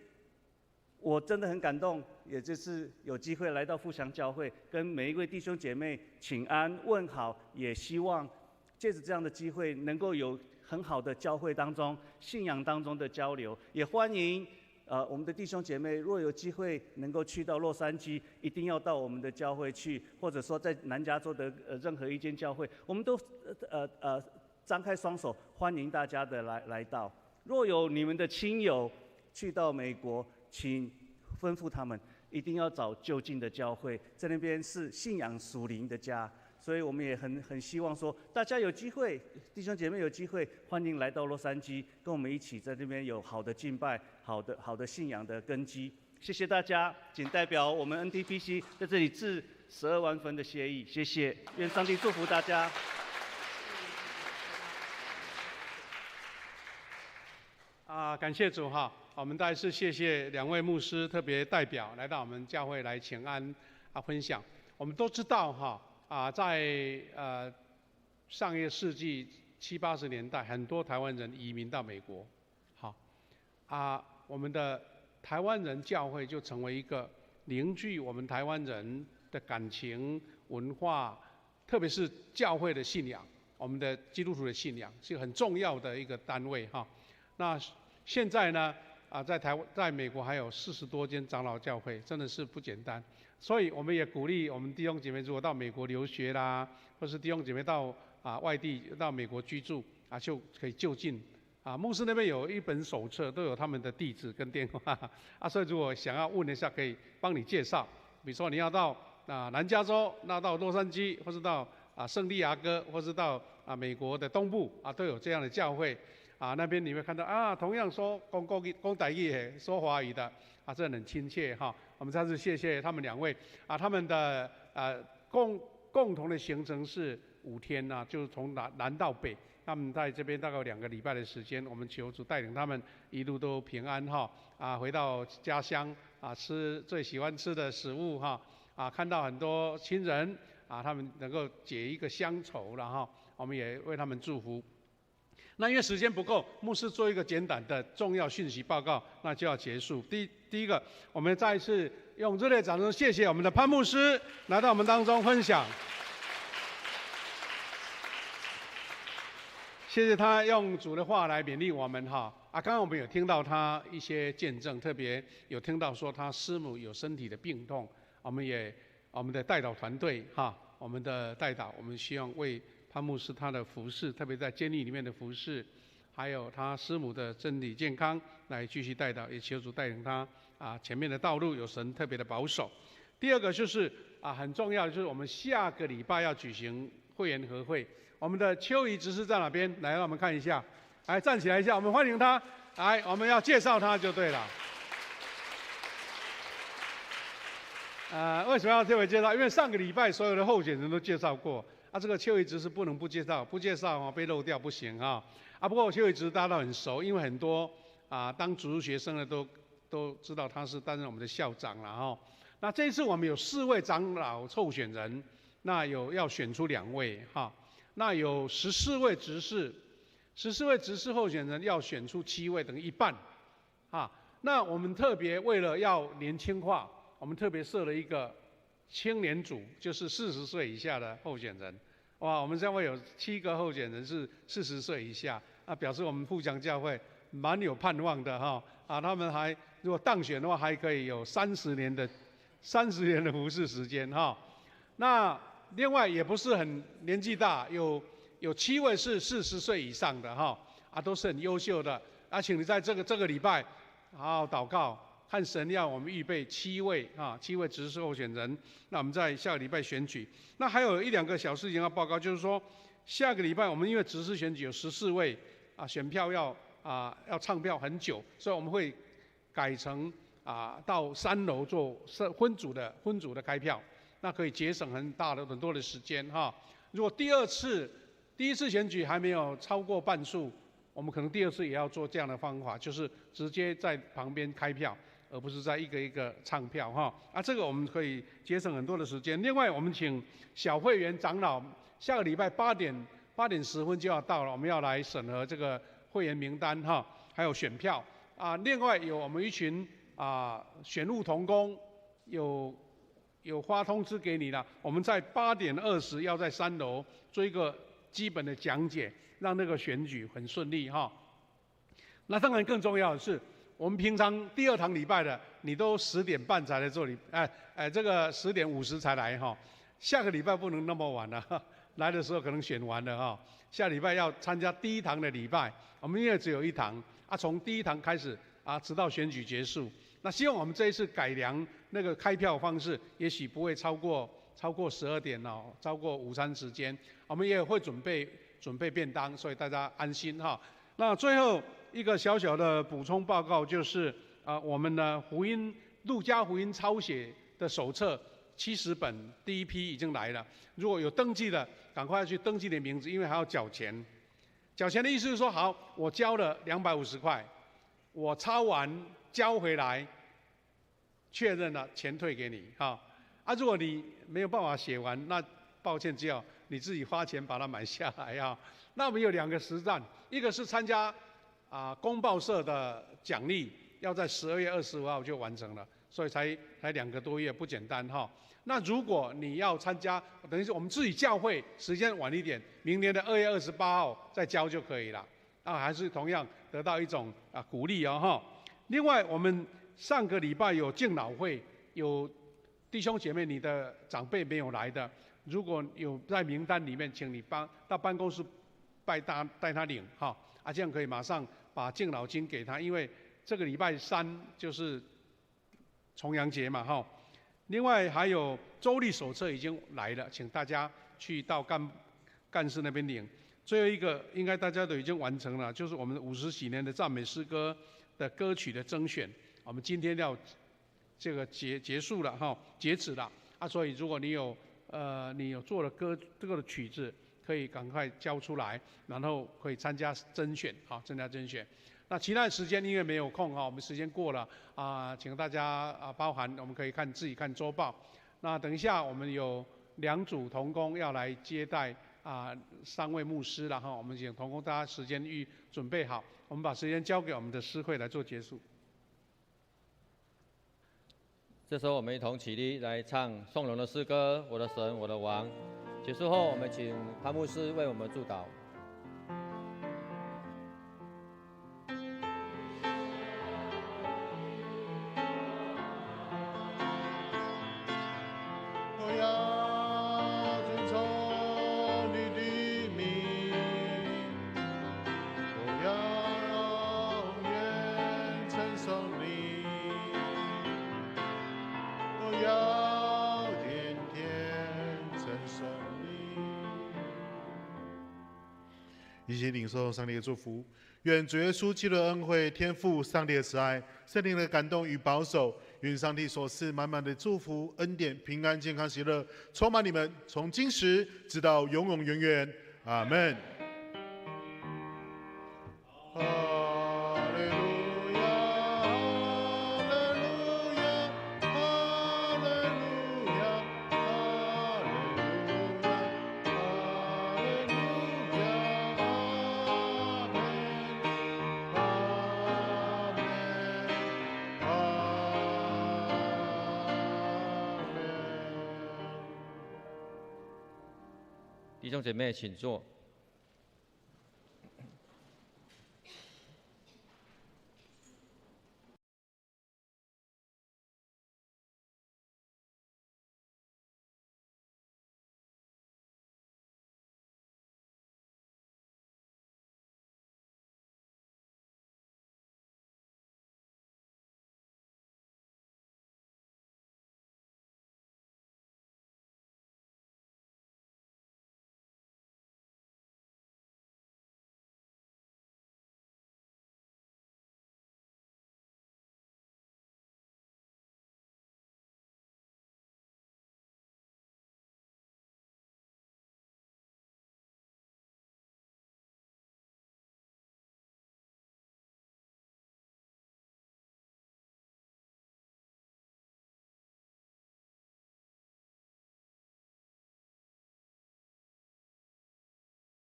我真的很感动，也就是有机会来到富强教会，跟每一位弟兄姐妹请安问好，也希望借着这样的机会，能够有很好的教会当中、信仰当中的交流，也欢迎我们的弟兄姐妹，若有机会能够去到洛杉矶，一定要到我们的教会去，或者说在南加州的任何一间教会，我们都张开双手欢迎大家的来到。若有你们的亲友去到美国，请吩咐他们一定要找就近的教会，在那边是信仰属灵的家。所以我们也很希望说，大家有机会，弟兄姐妹有机会，欢迎来到洛杉矶，跟我们一起在这边有好的敬拜，好的信仰的根基。谢谢大家，仅代表我们 NTPC 在这里致12万分的谢意，谢谢，愿上帝祝福大家。感谢主哈，我们再次谢谢2位牧师特别代表来到我们教会来请安分享。我们都知道哈。在上一个世纪70、80年代，很多台湾人移民到美国，我们的台湾人教会就成为一个凝聚我们台湾人的感情、文化，特别是教会的信仰，我们的基督徒的信仰是很重要的一个单位哈。那现在呢，在美国还有40多间长老教会，真的是不简单。所以我们也鼓励我们弟兄姐妹，如果到美国留学啦，或是弟兄姐妹到外地到美国居住就可以就近牧师那边有一本手册，都有他们的地址跟电话所以如果想要问一下，可以帮你介绍。比如说你要到南加州，那到洛杉矶，或是到圣地亚哥，或是到美国的东部都有这样的教会那边你会看到同样说讲台语说华语的这很亲切哈。我们再次谢谢他们2位他们的共同的行程是5天就是从南到北，他们在这边大概有2个礼拜的时间，我们求主带领他们一路都平安回到家乡吃最喜欢吃的食物看到很多亲人他们能够解一个乡愁了我们也为他们祝福。那因为时间不够，牧师做一个简短的重要讯息报告，那就要结束。第一个，我们再一次用热烈掌声谢谢我们的潘牧师来到我们当中分享，谢谢他用主的话来勉励我们刚刚我们有听到他一些见证，特别有听到说他师母有身体的病痛，我们的代祷团队我们的代祷，我们希望为潘牧师他的服事，特别在监狱里面的服事，还有他师母的身体健康，来继续带导，也求主带领他前面的道路有神特别的保守。第二个就是很重要的，就是我们下个礼拜要举行会员合会，我们的邱仪执事在哪边？来，让我们看一下，来站起来一下，我们欢迎他。来，我们要介绍他就对了。为什么要特别介绍？因为上个礼拜所有的候选人都介绍过。这个邱仪执事不能不介绍，不介绍被漏掉不行不过邱仪执事大家都很熟，因为很多当主日学生的都知道他是担任我们的校长了那这一次我们有4位长老候选人，那要选出2位那有14位执事，14位执事候选人要选出7位，等于一半那我们特别为了要年轻化，我们特别设了一个青年组，就是40岁以下的候选人。我们将会有7个候选人是40岁以下，表示我们富强教会蛮有盼望的他们如果当选的话，还可以有30年的服事时间那另外也不是很年纪大，有7位是40岁以上的哈，都是很优秀的。请你在这个礼拜好好祷告，看神要我们预备7位执事候选人。那我们在下个礼拜选举。那还有1、2个小事情要报告，就是说下个礼拜我们因为执事选举有14位选票要唱票很久，所以我们会改成到3楼做分组的开票，那可以节省很多的时间哈。如果第一次选举还没有超过半数，我们可能第2次也要做这样的方法，就是直接在旁边开票，而不是在一个一个唱票哈。这个我们可以节省很多的时间。另外，我们请小会员长老下个礼拜8点10分就要到了，我们要来审核这个会员名单哈，还有选票另外有我们一群选务同工有发通知给你了，我们在8点20要在3楼做一个基本的讲解，让那个选举很顺利哈。那当然更重要的是，我们平常第2堂礼拜的，你都10点半才来做这个10点50才来哈。下个礼拜不能那么晚了，来的时候可能选完了哈。下礼拜要参加第1堂的礼拜，我们因为只有1堂从第1堂开始直到选举结束。那希望我们这一次改良那个开票方式，也许不会超过12点超过午餐时间。我们也会准备便当，所以大家安心哈。那最后一个小小的补充报告就是我们的路加福音抄写的手册70本，第1批已经来了。如果有登记的，赶快去登记你的名字，因为还要缴钱。缴钱的意思是说，好，我交了250块，我抄完交回来，确认了钱退给你哈。如果你没有办法写完，那抱歉，只要你自己花钱把它买下来啊。那我们有2个实战，一个是参加公报社的奖励，要在12月25号就完成了，所以才2个多月，不简单哈。那如果你要参加，等于是我们自己教会时间晚一点，明年的2月28号再交就可以了。还是同样得到一种鼓励哦哈。另外，我们上个礼拜有敬老会，有弟兄姐妹你的长辈没有来的，如果有在名单里面，请你到办公室带他领哈，这样可以马上把敬老金给他，因为这个礼拜3就是重阳节嘛哈。另外还有周历手册已经来了，请大家去到干事那边领。最后一个应该大家都已经完成了，就是我们50几年的赞美诗歌的歌曲的甄选，我们今天要这个结束了哈，截止了所以如果你有做了这个的曲子，可以赶快交出来，然后可以参加甄选参加甄选。那其他的时间因为没有空我们时间过了请大家包涵，我们可以自己看周报。那等一下我们有2组同工要来接待3位牧师了哈，我们请同工大家时间准备好，我们把时间交给我们的诗会来做结束。这时候我们一同起立来唱颂荣的诗歌《我的神，我的王》。结束后，我们请潘牧师为我们祝祷。一起领受上帝的祝福，愿主耶稣基督的恩惠、天父上帝的慈爱、圣灵的感动与保守，愿上帝所赐满满的祝福、恩典、平安、健康、喜乐，充满你们，从今时直到永永远远。阿们。弟兄姐妹，请坐。